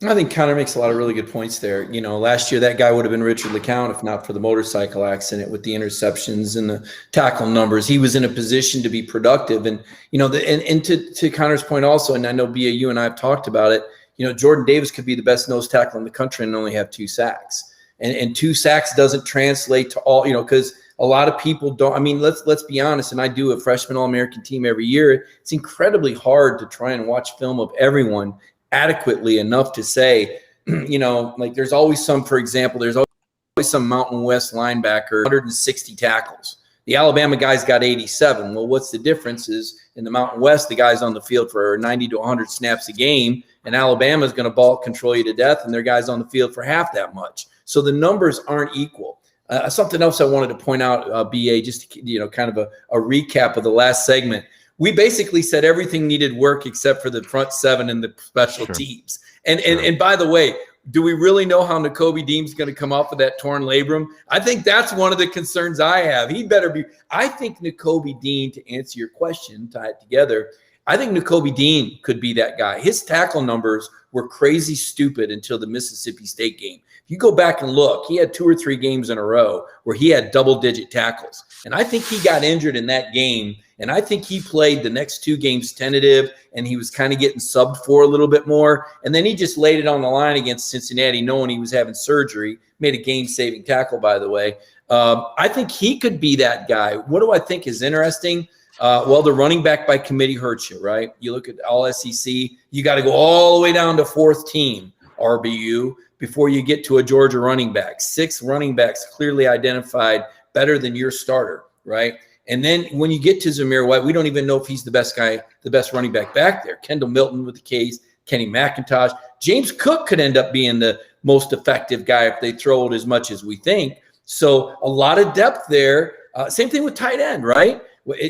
I think Connor makes a lot of really good points there. Last year that guy would have been Richard LeCount if not for the motorcycle accident with the interceptions and the tackle numbers. He was in a position to be productive. And, and to Connor's point also, and I know, Bia, you and I have talked about it, Jordan Davis could be the best nose tackle in the country and only have 2 sacks. And 2 sacks doesn't translate to all, because a lot of people don't. I mean, let's be honest. And I do a freshman All-American team every year. It's incredibly hard to try and watch film of everyone adequately enough to say, like there's always some, for example, there's always some Mountain West linebacker, 160 tackles. The Alabama guys got 87. Well, what's the difference is in the Mountain West, the guy's on the field for 90 to 100 snaps a game, and Alabama's going to ball control you to death, and their guys on the field for half that much. So the numbers aren't equal. Something else I wanted to point out, BA, just to, kind of a recap of the last segment. We basically said everything needed work except for the front seven and the special teams. And by the way, do we really know how Nakobe Dean's going to come off of that torn labrum? I think that's one of the concerns I have. He better be. I think Nakobe Dean, to answer your question, tie it together, I think Nakobe Dean could be that guy. His tackle numbers were crazy stupid until the Mississippi State game. If you go back and look, he had 2 or 3 games in a row where he had double-digit tackles. And I think he got injured in that game, and I think he played the next 2 games tentative, and he was kind of getting subbed for a little bit more. And then he just laid it on the line against Cincinnati, knowing he was having surgery. Made a game-saving tackle, by the way. I think he could be that guy. What do I think is interesting? Well, the running back by committee hurts you, right? You look at all SEC, you got to go all the way down to 4th team RBU before you get to a Georgia running back. 6 running backs clearly identified better than your starter, right? And then when you get to Zamir White, we don't even know if he's the best guy, the best running back there. Kendall Milton with the case, Kenny McIntosh. James Cook could end up being the most effective guy if they throw it as much as we think. So a lot of depth there. Same thing with tight end, right?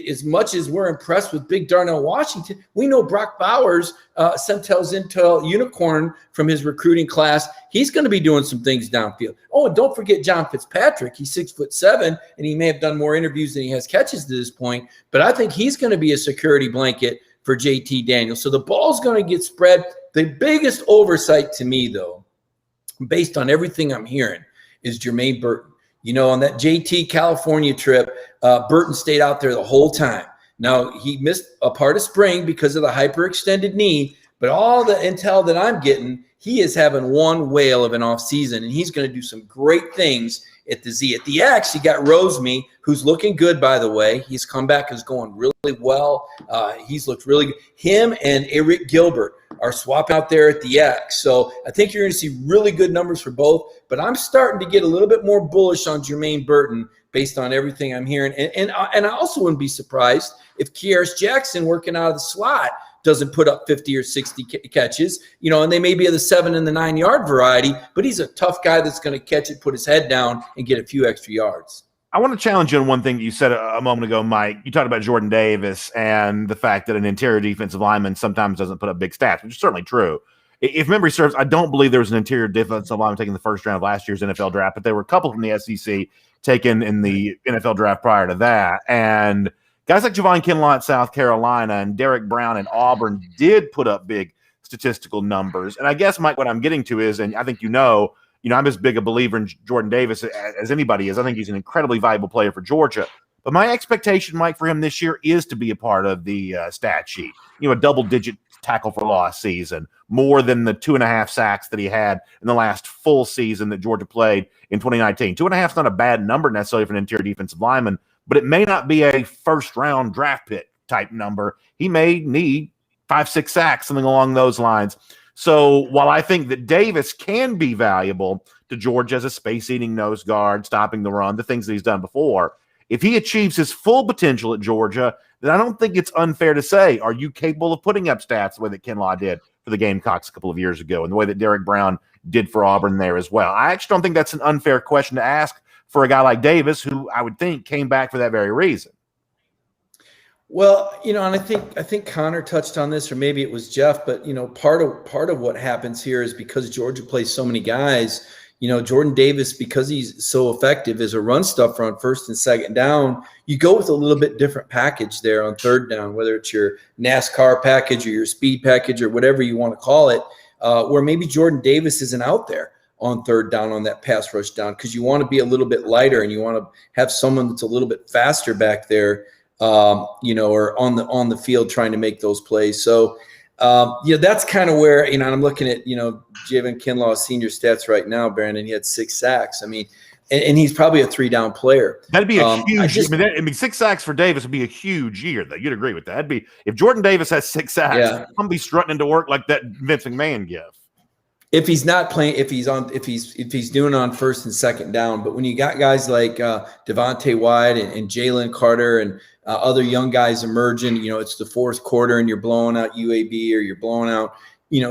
As much as we're impressed with Big Darnell Washington, we know Brock Bowers, Centel's Intel unicorn from his recruiting class. He's going to be doing some things downfield. Oh, and don't forget John Fitzpatrick. He's 6'7", and he may have done more interviews than he has catches to this point. But I think he's going to be a security blanket for JT Daniels. So the ball's going to get spread. The biggest oversight to me, though, based on everything I'm hearing, is Jermaine Burton. On that JT California trip, Burton stayed out there the whole time. Now, he missed a part of spring because of the hyperextended knee, but all the intel that I'm getting, he is having one whale of an offseason, and he's going to do some great things at the Z. At the X, you got Roseme, who's looking good, by the way. His comeback is going really well. He's looked really good. Him and Eric Gilbert are swapping out there at the X. So I think you're going to see really good numbers for both. But I'm starting to get a little bit more bullish on Jermaine Burton based on everything I'm hearing. And I also wouldn't be surprised if Kearis Jackson, working out of the slot, doesn't put up 50 or 60 catches, and they may be of the 7 and the 9 yard variety, but he's a tough guy that's going to catch it, put his head down, and get a few extra yards. I want to challenge you on one thing you said a moment ago, Mike. You talked about Jordan Davis and the fact that an interior defensive lineman sometimes doesn't put up big stats, which is certainly true. If memory serves, I don't believe there was an interior defensive lineman taken the first round of last year's NFL draft, but there were a couple from the SEC taken in the NFL draft prior to that. And guys like Javon Kinlaw at South Carolina and Derek Brown at Auburn did put up big statistical numbers. And I guess, Mike, what I'm getting to is, and I think I'm as big a believer in Jordan Davis as anybody is. I think he's an incredibly valuable player for Georgia. But my expectation, Mike, for him this year is to be a part of the stat sheet. A double-digit tackle for loss season, more than the 2.5 sacks that he had in the last full season that Georgia played in 2019. 2.5 is not a bad number necessarily for an interior defensive lineman, but it may not be a first-round draft pick type number. He may need 5-6 sacks, something along those lines. So while I think that Davis can be valuable to Georgia as a space-eating nose guard, stopping the run, the things that he's done before, if he achieves his full potential at Georgia, then I don't think it's unfair to say, are you capable of putting up stats the way that Kinlaw did for the Gamecocks a couple of years ago and the way that Derek Brown did for Auburn there as well? I actually don't think that's an unfair question to ask for a guy like Davis, who I would think came back for that very reason. Well, and I think Connor touched on this, or maybe it was Jeff, but part of what happens here is because Georgia plays so many guys. Jordan Davis, because he's so effective as a run stuffer on first and second down, you go with a little bit different package there on third down, whether it's your NASCAR package or your speed package or whatever you want to call it, where maybe Jordan Davis isn't out there on third down on that pass rush down because you want to be a little bit lighter and you want to have someone that's a little bit faster back there, or on the field trying to make those plays. So, that's kind of where, I'm looking at, Javon Kinlaw's senior stats right now, Brandon. He had 6 sacks. I mean, and he's probably a 3-down player. That'd be a huge. I mean, 6 sacks for Davis would be a huge year, though. You'd agree with that. That'd be if Jordan Davis has 6 sacks. I'm gonna be strutting into work like that Vince McMahon gif. If he's not playing, if he's doing it on 1st and 2nd down, but when you got guys like Devontae White and Jalen Carter and other young guys emerging, it's the 4th quarter and you're blowing out UAB or you're blowing out,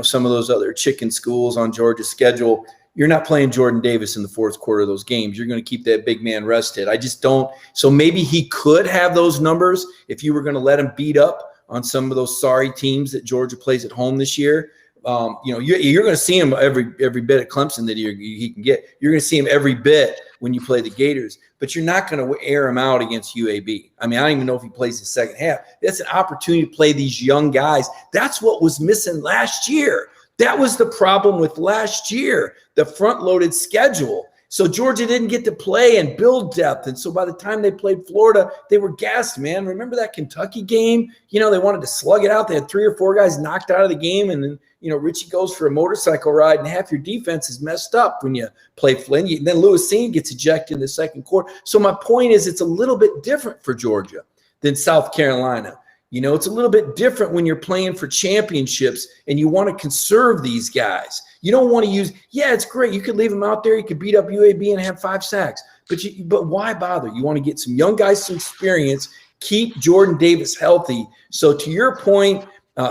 some of those other chicken schools on Georgia's schedule. You're not playing Jordan Davis in the 4th quarter of those games. You're going to keep that big man rested. I just don't. So maybe he could have those numbers if you were going to let him beat up on some of those sorry teams that Georgia plays at home this year. You're going to see him every bit at Clemson that he can get. You're going to see him every bit when you play the Gators, but you're not going to air him out against UAB. I mean, I don't even know if he plays the second half. That's an opportunity to play these young guys. That's what was missing last year. That was the problem with last year, the front-loaded schedule. So Georgia didn't get to play and build depth. And so by the time they played Florida, they were gassed, man. Remember that Kentucky game? They wanted to slug it out. They had 3 or 4 guys knocked out of the game. And then, Richie goes for a motorcycle ride and half your defense is messed up when you play Flynn. Then Lewis Seen gets ejected in the 2nd quarter. So my point is it's a little bit different for Georgia than South Carolina. It's a little bit different when you're playing for championships and you want to conserve these guys. You don't want to use, it's great. You could leave them out there. You could beat up UAB and have 5 sacks. But why bother? You want to get some young guys some experience, keep Jordan Davis healthy. So to your point,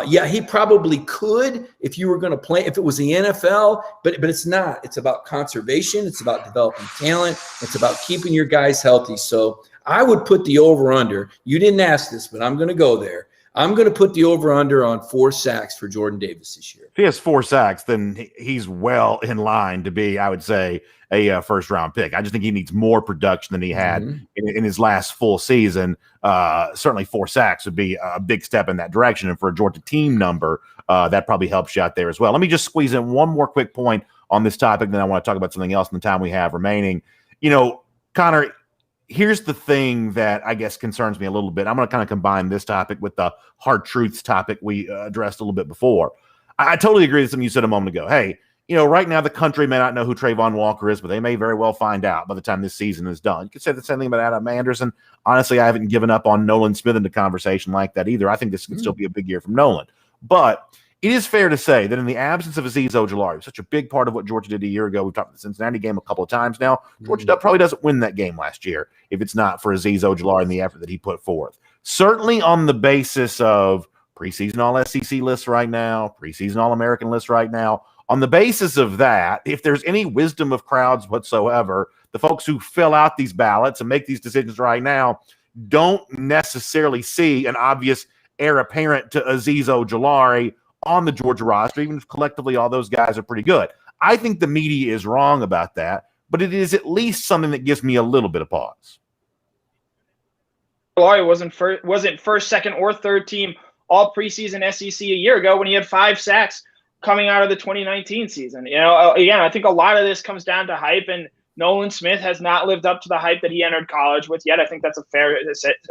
he probably could if you were going to play, if it was the NFL, but it's not. It's about conservation. It's about developing talent. It's about keeping your guys healthy. So I would put the over-under. You didn't ask this, but I'm going to go there. I'm going to put the over-under on 4 sacks for Jordan Davis this year. If he has 4 sacks, then he's well in line to be, I would say, a first-round pick. I just think he needs more production than he had in his last full season. Certainly 4 sacks would be a big step in that direction. And for a Georgia team number, that probably helps you out there as well. Let me just squeeze in one more quick point on this topic, then I want to talk about something else in the time we have remaining. Connor, here's the thing that I guess concerns me a little bit. I'm going to kind of combine this topic with the hard truths topic we addressed a little bit before. I totally agree with something you said a moment ago. Hey, right now the country may not know who Trayvon Walker is, but they may very well find out by the time this season is done. You could say the same thing about Adam Anderson. Honestly, I haven't given up on Nolan Smith in the conversation like that either. I think this could still be a big year from Nolan. But it is fair to say that in the absence of Azeez Ojulari, such a big part of what Georgia did a year ago, we've talked about the Cincinnati game a couple of times now, Georgia probably doesn't win that game last year if it's not for Azeez Ojulari and the effort that he put forth. Certainly on the basis of preseason All-SEC lists right now, preseason All-American lists right now, on the basis of that, if there's any wisdom of crowds whatsoever, the folks who fill out these ballots and make these decisions right now don't necessarily see an obvious heir apparent to Azeez Ojulari on the Georgia roster, even if collectively all those guys are pretty good. I think the media is wrong about that, but it is at least something that gives me a little bit of pause. Wasn't first, second, or third team all preseason SEC a year ago when he had 5 sacks coming out of the 2019 season. Again, I think a lot of this comes down to hype, and Nolan Smith has not lived up to the hype that he entered college with yet. I think that's a fair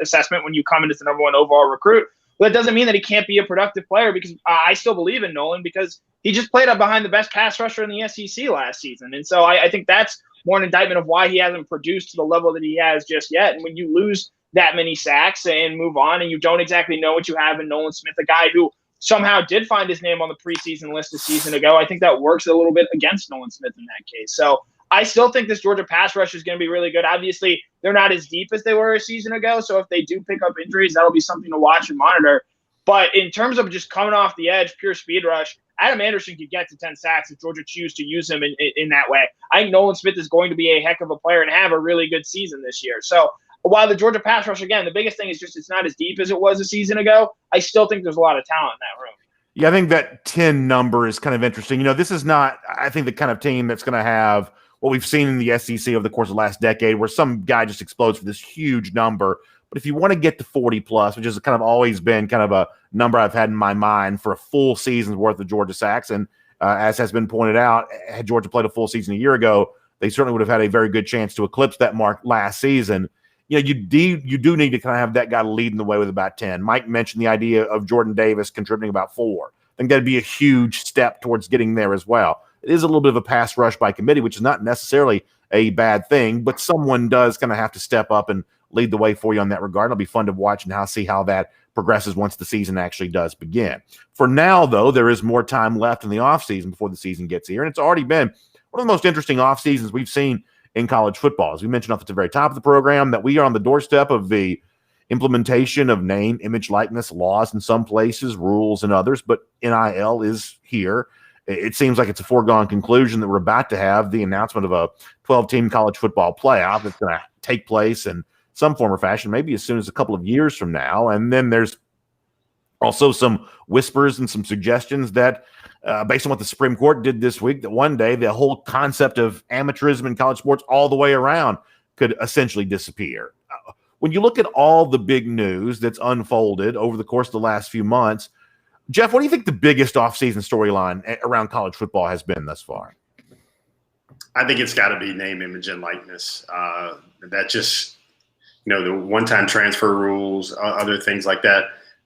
assessment when you come in as the number 1 overall recruit. But that doesn't mean that he can't be a productive player, because I still believe in Nolan, because he just played up behind the best pass rusher in the SEC last season. And so I think that's more an indictment of why he hasn't produced to the level that he has just yet. And when you lose that many sacks and move on, and you don't exactly know what you have in Nolan Smith, a guy who somehow did find his name on the preseason list a season ago, I think that works a little bit against Nolan Smith in that case. So I still think this Georgia pass rush is going to be really good. Obviously, they're not as deep as they were a season ago, so if they do pick up injuries, that'll be something to watch and monitor. But in terms of just coming off the edge, pure speed rush, Adam Anderson could get to 10 sacks if Georgia choose to use him in that way. I think Nolan Smith is going to be a heck of a player and have a really good season this year. So while the Georgia pass rush, again, the biggest thing is just it's not as deep as it was a season ago, I still think there's a lot of talent in that room. Yeah, I think that 10 number is kind of interesting. This is not, I think, the kind of team that's going to have what we've seen in the SEC over the course of the last decade, where some guy just explodes for this huge number. But if you want to get to 40 plus, which has kind of always been kind of a number I've had in my mind for a full season's worth of Georgia sacks, and as has been pointed out, had Georgia played a full season a year ago, they certainly would have had a very good chance to eclipse that mark last season. You do need to kind of have that guy leading the way with about 10. Mike mentioned the idea of Jordan Davis contributing about 4. I think that'd be a huge step towards getting there as well. It is a little bit of a pass rush by committee, which is not necessarily a bad thing, but someone does kind of have to step up and lead the way for you on that regard. It'll be fun to watch and see how that progresses once the season actually does begin. For now, though, there is more time left in the offseason before the season gets here, and it's already been one of the most interesting off seasons we've seen in college football. As we mentioned off at the very top of the program, that we are on the doorstep of the implementation of name, image, likeness laws in some places, rules in others, but NIL is here. It seems like it's a foregone conclusion that we're about to have the announcement of a 12-team college football playoff that's going to take place in some form or fashion, maybe as soon as a couple of years from now. And then there's also some whispers and some suggestions that, based on what the Supreme Court did this week, that one day the whole concept of amateurism in college sports all the way around could essentially disappear. When you look at all the big news that's unfolded over the course of the last few months, Jeff, what do you think the biggest offseason storyline around college football has been thus far? I think it's got to be name, image, and likeness. That just, the one-time transfer rules, other things like that.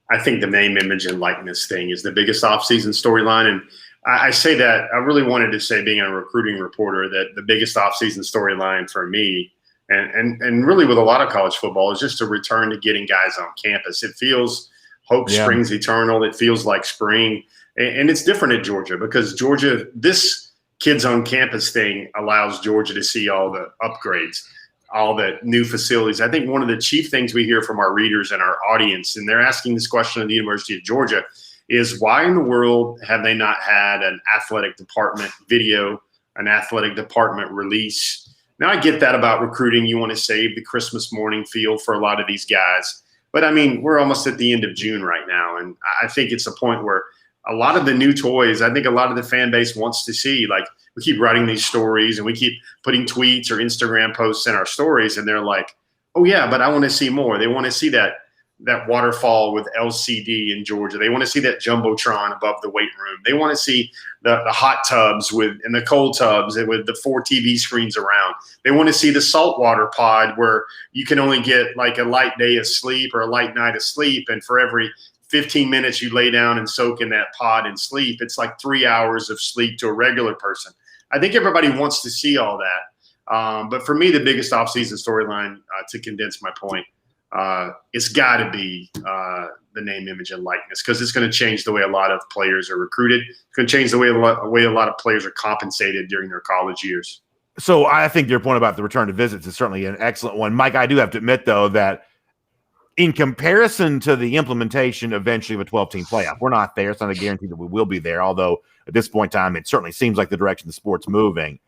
I think the name, image, and likeness thing is the biggest offseason storyline. And I say that, I really wanted to say, being a recruiting reporter, that the biggest offseason storyline for me, and really with a lot of college football, is just a return to getting guys on campus. It feels hope springs eternal. It feels like spring. And it's different at Georgia because Georgia, this kids on campus thing allows Georgia to see all the upgrades, all the new facilities. I think one of the chief things we hear from our readers and our audience, and they're asking this question at the University of Georgia, is why in the world have they not had an athletic department video, an athletic department release? Now, I get that about recruiting. You want to save the Christmas morning feel for a lot of these guys. But, I mean, we're almost at the end of June right now, and I think it's a point where a lot of the new toys, I think a lot of the fan base wants to see. Like, we keep writing these stories and we keep putting tweets or Instagram posts in our stories, and they're like, oh, yeah, but I want to see more. They want to see that waterfall with LCD in Georgia. They want to see that Jumbotron above the weight room. They want to see the hot tubs and the cold tubs with the 4 TV screens around. They want to see the saltwater pod where you can only get like a light day of sleep or a light night of sleep, and for every 15 minutes you lay down and soak in that pod and sleep, it's like 3 hours of sleep to a regular person. I think everybody wants to see all that. But for me, the biggest offseason storyline, to condense my point, it's got to be the name, image, and likeness, because it's going to change the way a lot of players are recruited. It's going to change the way a lot of players are compensated during their college years. So I think your point about the return to visits is certainly an excellent one. Mike, I do have to admit, though, that in comparison to the implementation eventually of a 12-team playoff, we're not there. It's not a guarantee that we will be there, although at this point in time, it certainly seems like the direction the sport's moving.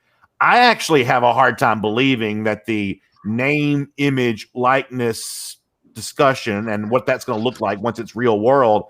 I actually have a hard time believing that the name, image, likeness discussion and what that's going to look like once it's real world,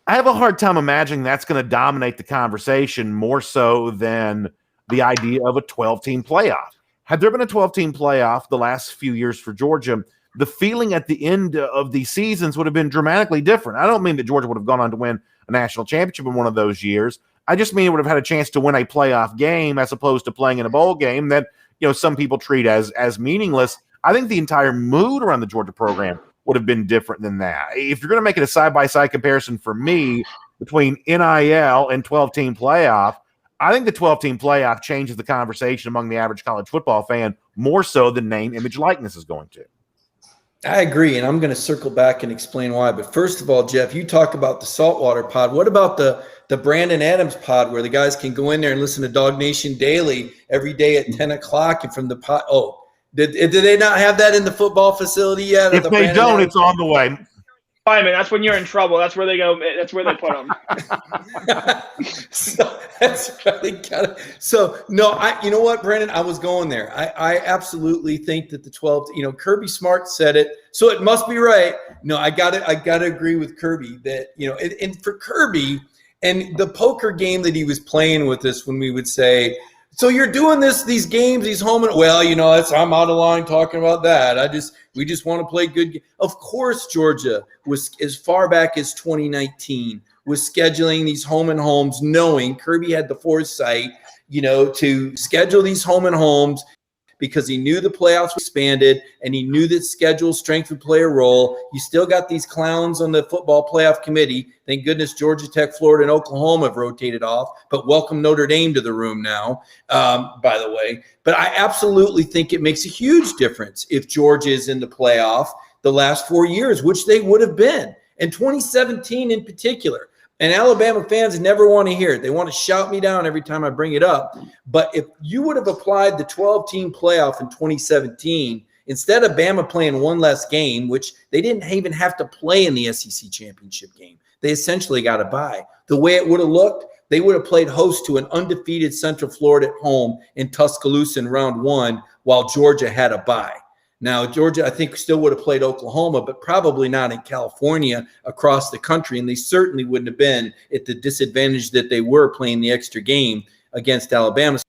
I have a hard time imagining that's going to dominate the conversation more so than the idea of a 12-team playoff. Had there been a 12-team playoff the last few years for Georgia, the feeling at the end of these seasons would have been dramatically different. I don't mean that Georgia would have gone on to win a national championship in one of those years. I just mean it would have had a chance to win a playoff game as opposed to playing in a bowl game that, some people treat as meaningless. I think the entire mood around the Georgia program would have been different than that. If you're going to make it a side-by-side comparison for me between NIL and 12-team playoff, I think the 12-team playoff changes the conversation among the average college football fan more so than name, image, likeness is going to. I agree, and I'm going to circle back and explain why. But first of all, Jeff, you talk about the saltwater pod. What about the Brandon Adams pod where the guys can go in there and listen to DawgNation Daily every day at 10 o'clock and from the pod? Oh, did they not have that in the football facility yet? If they Brandon don't, Adams? it's on the way. Simon, that's when you're in trouble. That's where they go. That's where they put them. So that's really kind of. So no, you know what, Brandon? I was going there. I absolutely think that the 12. Kirby Smart said it, so it must be right. No, I got to agree with Kirby that and for Kirby and the poker game that he was playing with us when we would say, so you're doing these games, these home and I'm out of line talking about that. We just want to play good. Of course, Georgia was as far back as 2019 was scheduling these home and homes, knowing Kirby had the foresight, to schedule these home and homes because he knew the playoffs expanded and he knew that schedule strength would play a role. You still got these clowns on the football playoff committee. Thank goodness Georgia Tech, Florida, and Oklahoma have rotated off, but welcome Notre Dame to the room now, by the way. But I absolutely think it makes a huge difference if Georgia is in the playoff the last 4 years, which they would have been, and 2017 in particular. And Alabama fans never want to hear it. They want to shout me down every time I bring it up. But if you would have applied the 12-team playoff in 2017, instead of Bama playing one less game, which they didn't even have to play in the SEC championship game, they essentially got a bye. The way it would have looked, they would have played host to an undefeated Central Florida at home in Tuscaloosa in round 1 while Georgia had a bye. Now, Georgia, I think, still would have played Oklahoma, but probably not in California across the country. And they certainly wouldn't have been at the disadvantage that they were playing the extra game against Alabama.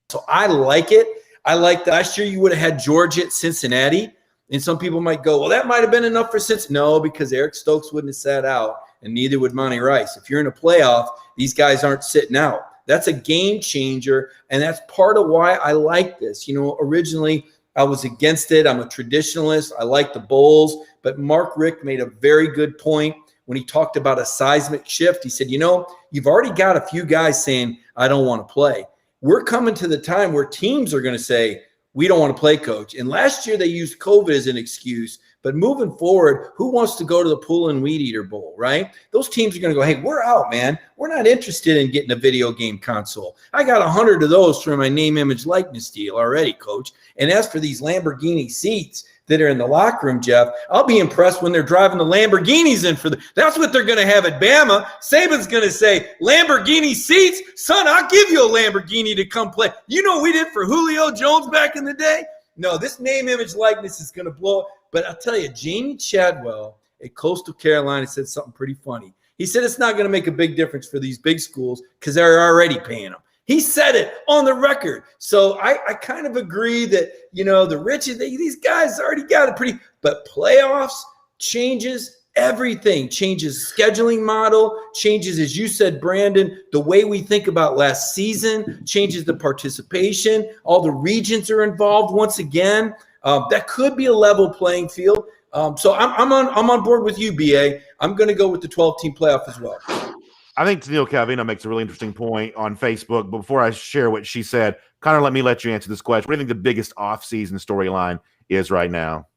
So I like it. I like that. Last year you would have had Georgia at Cincinnati. And some people might go, well, that might have been enough for Cincinnati. No, because Eric Stokes wouldn't have sat out, and neither would Monty Rice. If you're in a playoff, these guys aren't sitting out. That's a game changer, and that's part of why I like this. Originally – I was against it. I'm a traditionalist. I like the bowls. But Mark Richt made a very good point when he talked about a seismic shift. He said, you've already got a few guys saying, I don't want to play. We're coming to the time where teams are going to say, we don't want to play, coach. And last year they used COVID as an excuse. But moving forward, who wants to go to the Pool and Weed Eater Bowl, right? Those teams are going to go, hey, we're out, man. We're not interested in getting a video game console. I got 100 of those for my name, image, likeness deal already, coach. And as for these Lamborghini seats that are in the locker room, Jeff, I'll be impressed when they're driving the Lamborghinis in for that's what they're going to have at Bama. Saban's going to say, Lamborghini seats? Son, I'll give you a Lamborghini to come play. You know what we did for Julio Jones back in the day? No, this name, image, likeness is going to blow up. But I'll tell you, Jamie Chadwell at Coastal Carolina said something pretty funny. He said it's not going to make a big difference for these big schools because they're already paying them. He said it on the record. So I kind of agree that, the rich, these guys already got it pretty. But playoffs changes everything, changes scheduling model, changes, as you said, Brandon, the way we think about last season, changes the participation. All the regions are involved once again. That could be a level playing field. So I'm on board with you, BA. I'm going to go with the 12-team playoff as well. I think Tennille Calvino makes a really interesting point on Facebook. But before I share what she said, Connor, let me let you answer this question. What do you think the biggest off-season storyline is right now?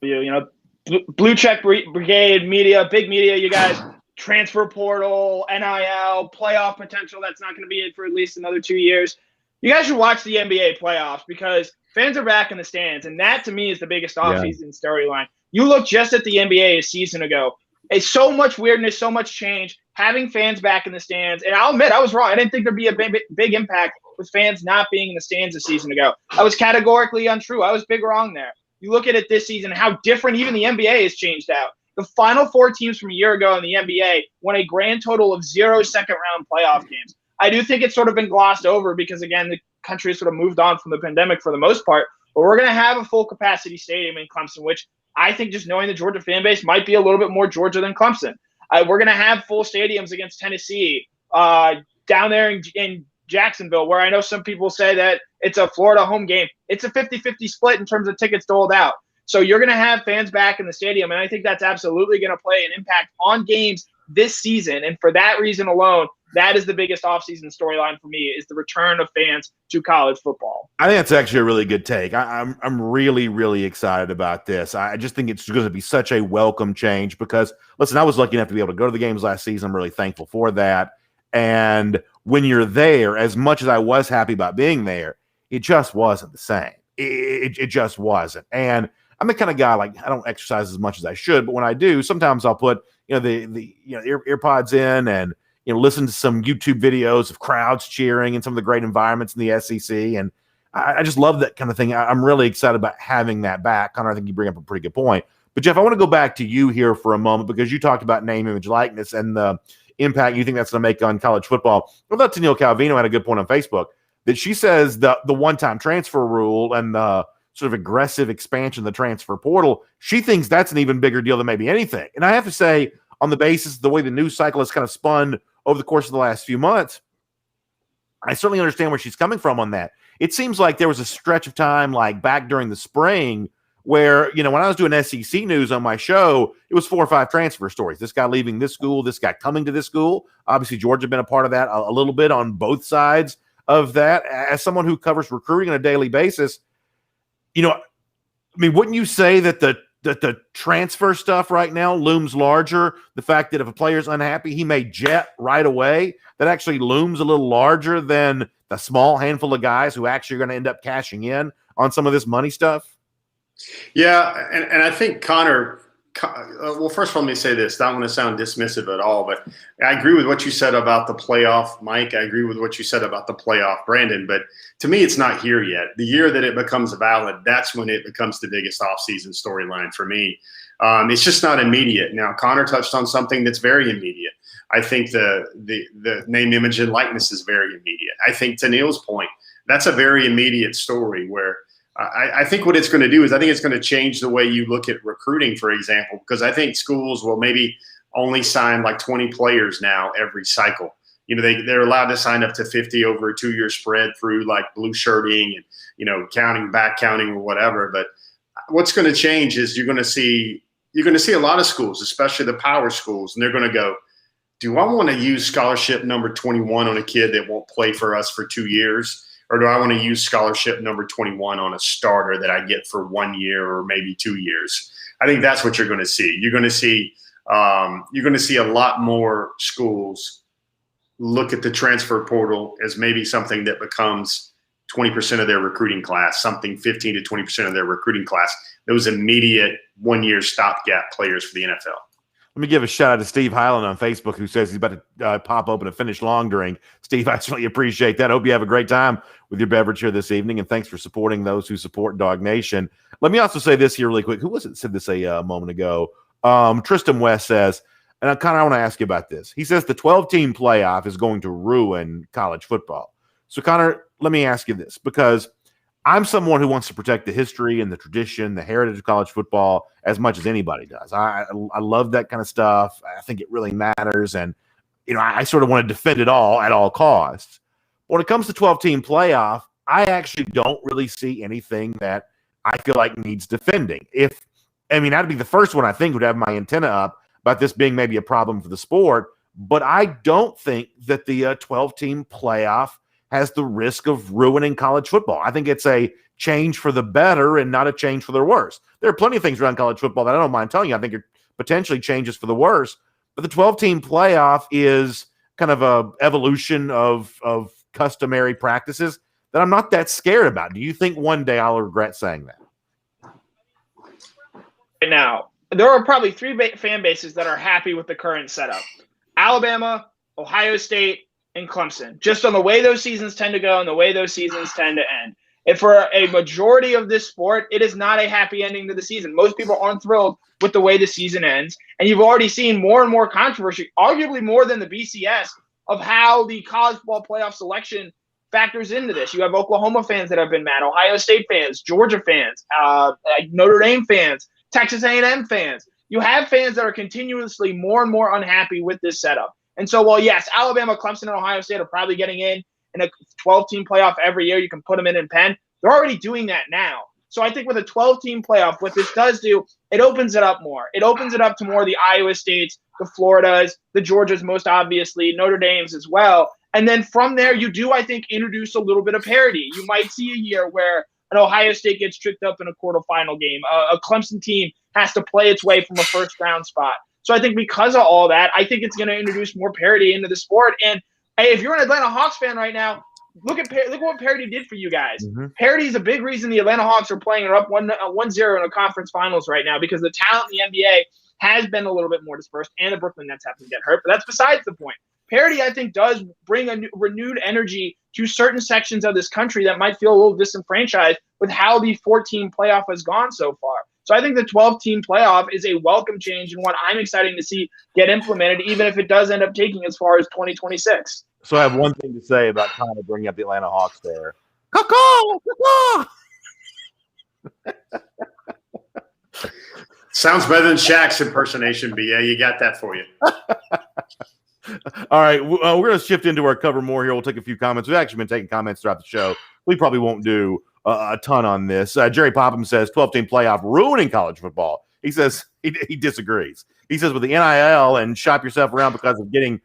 Blue check brigade, media, big media, you guys, transfer portal, NIL, playoff potential. That's not going to be it for at least another 2 years. You guys should watch the NBA playoffs because fans are back in the stands, and that to me is the biggest offseason storyline. You look just at the NBA a season ago. It's so much weirdness, so much change, having fans back in the stands. And I'll admit, I was wrong. I didn't think there'd be a big impact with fans not being in the stands a season ago. I was categorically untrue. I was big wrong there. You look at it this season, how different even the NBA has changed out. The final 4 teams from a year ago in the NBA won a grand total of 0 second-round playoff games. I do think it's sort of been glossed over because, again, the country has sort of moved on from the pandemic for the most part. But we're going to have a full-capacity stadium in Clemson, which I think just knowing the Georgia fan base might be a little bit more Georgia than Clemson. We're going to have full stadiums against Tennessee down there in Jacksonville, where I know some people say that it's a Florida home game. It's a 50-50 split in terms of tickets doled out. So you're going to have fans back in the stadium, and I think that's absolutely going to play an impact on games this season. And for that reason alone, that is the biggest offseason storyline for me, is the return of fans to college football. I think that's actually a really good take. I'm really, really excited about this. I just think it's going to be such a welcome change because, listen, I was lucky enough to be able to go to the games last season. I'm really thankful for that. And when you're there, as much as I was happy about being there, it just wasn't the same. It just wasn't. And I'm the kind of guy, like, I don't exercise as much as I should, but when I do, sometimes I'll put, the earpods in and, listen to some YouTube videos of crowds cheering and some of the great environments in the SEC. And I just love that kind of thing. I'm really excited about having that back. Connor, I think you bring up a pretty good point. But, Jeff, I want to go back to you here for a moment because you talked about name, image, likeness and the impact you think that's going to make on college football. I thought Tennille Calvino had a good point on Facebook that she says the one-time transfer rule and the sort of aggressive expansion of the transfer portal, she thinks that's an even bigger deal than maybe anything. And I have to say, on the basis of the way the news cycle has kind of spun over the course of the last few months, I certainly understand where she's coming from on that. it seems like there was a stretch of time like back during the spring where, when I was doing SEC news on my show, it was 4 or 5 transfer stories. This guy leaving this school, this guy coming to this school. Obviously, Georgia been a part of that a little bit on both sides of that. As someone who covers recruiting on a daily basis, wouldn't you say that the transfer stuff right now looms larger? The fact that if a player's unhappy, he may jet right away. That actually looms a little larger than the small handful of guys who actually are going to end up cashing in on some of this money stuff. Yeah, and I think Connor well, first of all, let me say this. I don't want to sound dismissive at all, but I agree with what you said about the playoff, Mike. I agree with what you said about the playoff, Brandon. But to me, it's not here yet. The year that it becomes valid, that's when it becomes the biggest offseason storyline for me. It's just not immediate. Now, Connor touched on something that's very immediate. I think the name, image, and likeness is very immediate. I think to Neil's point, that's a very immediate story where I think what it's going to do is I think it's going to change the way you look at recruiting, for example, because I think schools will maybe only sign like 20 players now every cycle. They're allowed to sign up to 50 over a 2-year spread through like blue shirting and, back counting or whatever. But what's going to change is you're going to see a lot of schools, especially the power schools, and they're going to go, do I want to use scholarship number 21 on a kid that won't play for us for 2 years? Or do I want to use scholarship number 21 on a starter that I get for 1 year or maybe 2 years? I think that's what you're going to see. You're going to see a lot more schools look at the transfer portal as maybe something that becomes 20% of their recruiting class, something 15 to 20% of their recruiting class. Those immediate 1-year stopgap players for the NFL. Let me give a shout out to Steve Highland on Facebook, who says he's about to pop open a Finnish long drink. Steve, I certainly appreciate that. Hope you have a great time with your beverage here this evening, and thanks for supporting those who support DawgNation. Let me also say this here really quick. Who was it that said this a moment ago? Tristan West says, and I kind of want to ask you about this. He says the 12-team playoff is going to ruin college football. So, Connor, let me ask you this, because I'm someone who wants to protect the history and the tradition, the heritage of college football as much as anybody does. I love that kind of stuff. I think it really matters. And, I sort of want to defend it all at all costs. When it comes to 12-team playoff, I actually don't really see anything that I feel like needs defending. I'd be the first one I think would have my antenna up about this being maybe a problem for the sport. But I don't think that the 12-team playoff has the risk of ruining college football. I think it's a change for the better and not a change for the worse. There are plenty of things around college football that I don't mind telling you I think are potentially changes for the worse. But the 12-team playoff is kind of a evolution of customary practices that I'm not that scared about. Do you think one day I'll regret saying that? Right now, there are probably 3 fan bases that are happy with the current setup. Alabama, Ohio State, and Clemson, just on the way those seasons tend to go and the way those seasons tend to end. And for a majority of this sport, it is not a happy ending to the season. Most people aren't thrilled with the way the season ends. And you've already seen more and more controversy, arguably more than the BCS, of how the college ball playoff selection factors into this. You have Oklahoma fans that have been mad, Ohio State fans, Georgia fans, Notre Dame fans, Texas A&M fans. You have fans that are continuously more and more unhappy with this setup. And so, while yes, Alabama, Clemson, and Ohio State are probably getting in a 12-team playoff every year, you can put them in pen. They're already doing that now. So I think with a 12-team playoff, what this does do, it opens it up more. It opens it up to more of the Iowa States, the Floridas, the Georgias most obviously, Notre Dame's as well. And then from there, you do, I think, introduce a little bit of parity. You might see a year where an Ohio State gets tricked up in a quarterfinal game. A Clemson team has to play its way from a first-round spot. So I think because of all that, I think it's going to introduce more parity into the sport. And hey, if you're an Atlanta Hawks fan right now, look what parity did for you guys. Mm-hmm. Parity is a big reason the Atlanta Hawks are playing up 1-0 in a conference finals right now, because the talent in the NBA has been a little bit more dispersed, and the Brooklyn Nets happen to get hurt. But that's besides the point. Parity, I think, does bring a renewed energy to certain sections of this country that might feel a little disenfranchised with how the 14 playoff has gone so far. So I think the 12-team playoff is a welcome change and what I'm excited to see get implemented, even if it does end up taking as far as 2026. So I have one thing to say about kind of bringing up the Atlanta Hawks there. Caw-caw! Sounds better than Shaq's impersonation, but yeah, you got that for you. All right, we're going to shift into our cover more here. We'll take a few comments. We've actually been taking comments throughout the show. we probably won't do a ton on this. Jerry Popham says 12-team playoff ruining college football. He says he disagrees. He says with the NIL and shop yourself around because of getting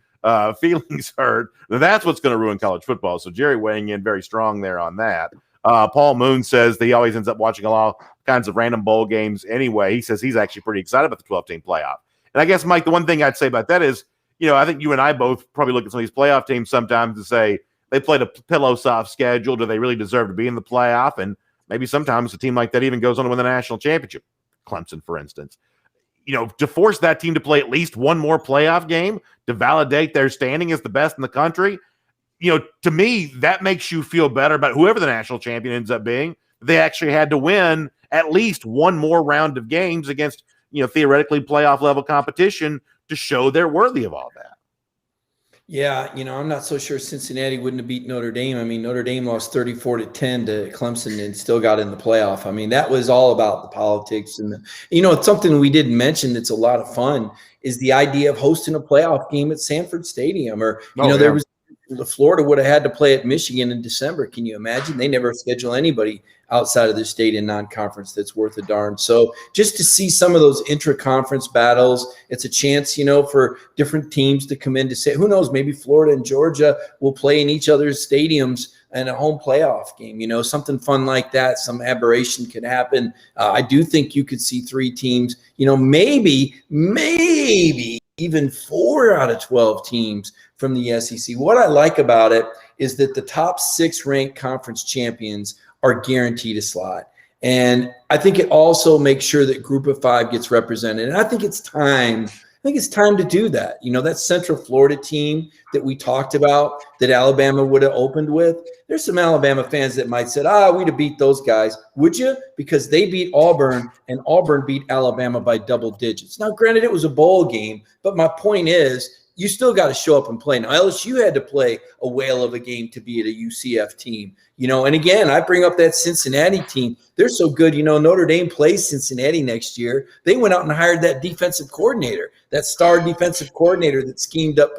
feelings hurt, that's what's going to ruin college football. So Jerry weighing in very strong there on that. Paul Moon says that he always ends up watching all kinds of random bowl games anyway. He says he's actually pretty excited about the 12-team playoff. And I guess, Mike, the one thing I'd say about that is, I think you and I both probably look at some of these playoff teams sometimes and say they played a pillow soft schedule. Do they really deserve to be in the playoff? And maybe sometimes a team like that even goes on to win the national championship. Clemson, for instance. To force that team to play at least one more playoff game to validate their standing as the best in the country, to me, that makes you feel better about whoever the national champion ends up being. They actually had to win at least one more round of games against, theoretically playoff level competition to show they're worthy of all that. Yeah, I'm not so sure Cincinnati wouldn't have beat Notre Dame. I mean, Notre Dame lost 34-10 to Clemson and still got in the playoff. I mean, that was all about the politics. And, it's something we didn't mention that's a lot of fun is the idea of hosting a playoff game at Sanford Stadium. Or, there was Florida would have had to play at Michigan in December. Can you imagine? They never schedule anybody outside of the state in non-conference that's worth a darn. So just to see some of those intra-conference battles, it's a chance, for different teams to come in to say, who knows, maybe Florida and Georgia will play in each other's stadiums in a home playoff game, something fun like that. Some aberration could happen. I do think you could see 3 teams, maybe even 4 out of 12 teams from the SEC. What I like about it is that the top 6 ranked conference champions are guaranteed a slot. And I think it also makes sure that Group of 5 gets represented. And I think it's time. To do that. That Central Florida team that we talked about that Alabama would have opened with, there's some Alabama fans that might say, we'd have beat those guys. Would you? Because they beat Auburn and Auburn beat Alabama by double digits. Now, granted, it was a bowl game, but my point is you still got to show up and play. Now, LSU had to play a whale of a game to be at a UCF team, and again, I bring up that Cincinnati team. They're so good. Notre Dame plays Cincinnati next year. They went out and hired that defensive coordinator, that star defensive coordinator that schemed up,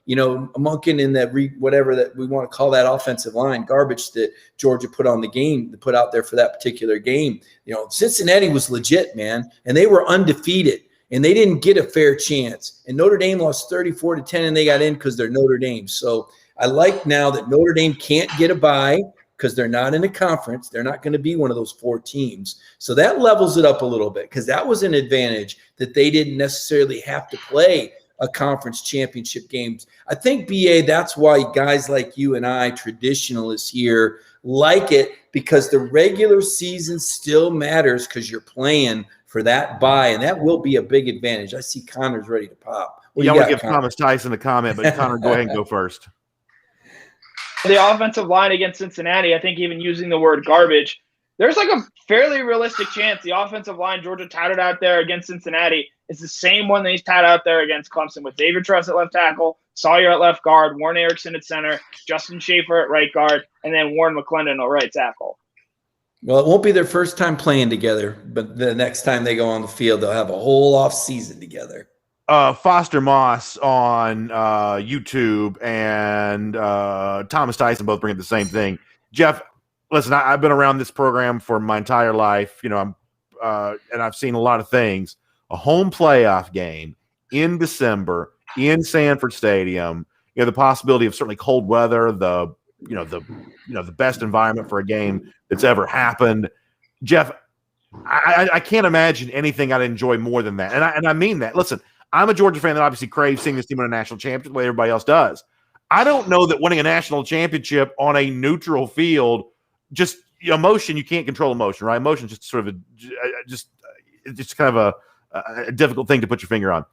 Monken in that whatever that we want to call that offensive line garbage that Georgia put on the game, put out there for that particular game. Cincinnati was legit, man, and they were undefeated. And they didn't get a fair chance. And Notre Dame lost 34-10, and they got in because they're Notre Dame. So I like now that Notre Dame can't get a bye because they're not in a conference. They're not going to be one of those 4 teams. So that levels it up a little bit because that was an advantage that they didn't necessarily have to play a conference championship games. I think, BA, that's why guys like you and I, traditionalists here, like it because the regular season still matters because you're playing for that bye, and that will be a big advantage. I see Connor's ready to pop. I want to give Thomas Tyson a comment, but Connor, go ahead and go first. The offensive line against Cincinnati, I think even using the word garbage, there's like a fairly realistic chance the offensive line Georgia touted out there against Cincinnati is the same one that he's touted out there against Clemson with David Truss at left tackle, Sawyer at left guard, Warren Erickson at center, Justin Schaefer at right guard, and then Warren McClendon at right tackle. Well, it won't be their first time playing together, but the next time they go on the field, they'll have a whole off season together. Foster Moss on YouTube and Thomas Tyson both bring up the same thing. Jeff, listen, I've been around this program for my entire life, and I've seen a lot of things. A home playoff game in December in Sanford Stadium, the possibility of certainly cold weather, the best environment for a game that's ever happened. Jeff, I can't imagine anything I'd enjoy more than that. And I mean that. Listen, I'm a Georgia fan that obviously craves seeing this team win a national championship the way everybody else does. I don't know that winning a national championship on a neutral field, just emotion, you can't control emotion, right? Emotion is just sort of it's kind of a difficult thing to put your finger on.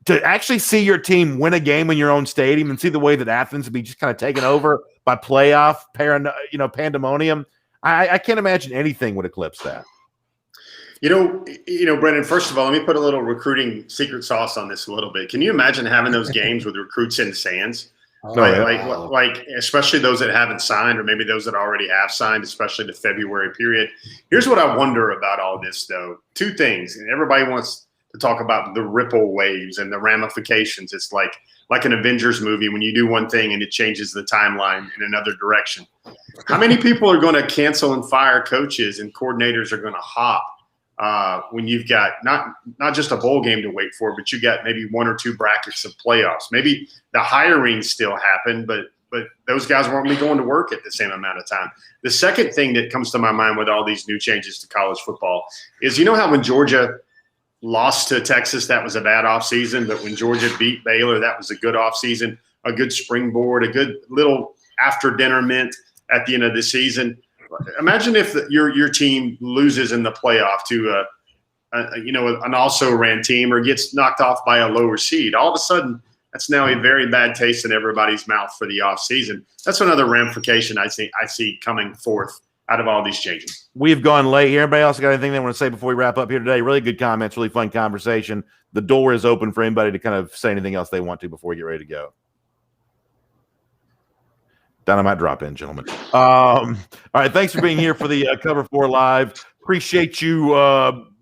To actually see your team win a game in your own stadium and see the way that Athens would be just kind of taken over by playoff pandemonium, I can't imagine anything would eclipse that. Brendan, first of all, let me put a little recruiting secret sauce on this a little bit. Can you imagine having those games with recruits in the stands? Like especially those that haven't signed or maybe those that already have signed, especially the February period. Here's what I wonder about all this, though. 2 things, and everybody wants talk about the ripple waves and the ramifications. It's like an Avengers movie when you do one thing and it changes the timeline in another direction. How many people are going to cancel and fire coaches and coordinators are going to hop when you've got not just a bowl game to wait for, but you got maybe 1 or 2 brackets of playoffs. Maybe the hiring still happened, but those guys won't be going to work at the same amount of time. The second thing that comes to my mind with all these new changes to college football is, you know how when Georgia lost to Texas, that was a bad offseason, but when Georgia beat Baylor, that was a good offseason, a good springboard, a good little after-dinner mint at the end of the season. Imagine if your team loses in the playoff to an also-ran team or gets knocked off by a lower seed. All of a sudden, that's now a very bad taste in everybody's mouth for the offseason. That's another ramification I see coming forth out of all these changes. We've gone late here. Anybody else got anything they want to say before we wrap up here today? Really good comments, really fun conversation. The door is open for anybody to kind of say anything else they want to before we get ready to go. Dynamite drop in, gentlemen. All right, thanks for being here for the Cover 4 Live. Appreciate you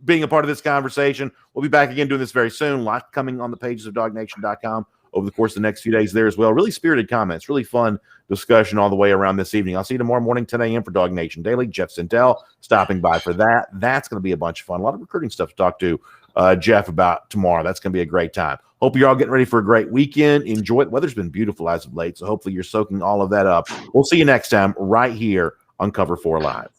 being a part of this conversation. We'll be back again doing this very soon. Lot coming on the pages of DawgNation.com over the course of the next few days there as well. Really spirited comments, really fun discussion all the way around this evening. I'll see you tomorrow morning, 10 a.m. for DawgNation Daily. Jeff Sindell stopping by for that. That's going to be a bunch of fun. A lot of recruiting stuff to talk to Jeff about tomorrow. That's going to be a great time. Hope you're all getting ready for a great weekend. Enjoy it. Weather's been beautiful as of late, so hopefully you're soaking all of that up. We'll see you next time right here on Cover 4 Live.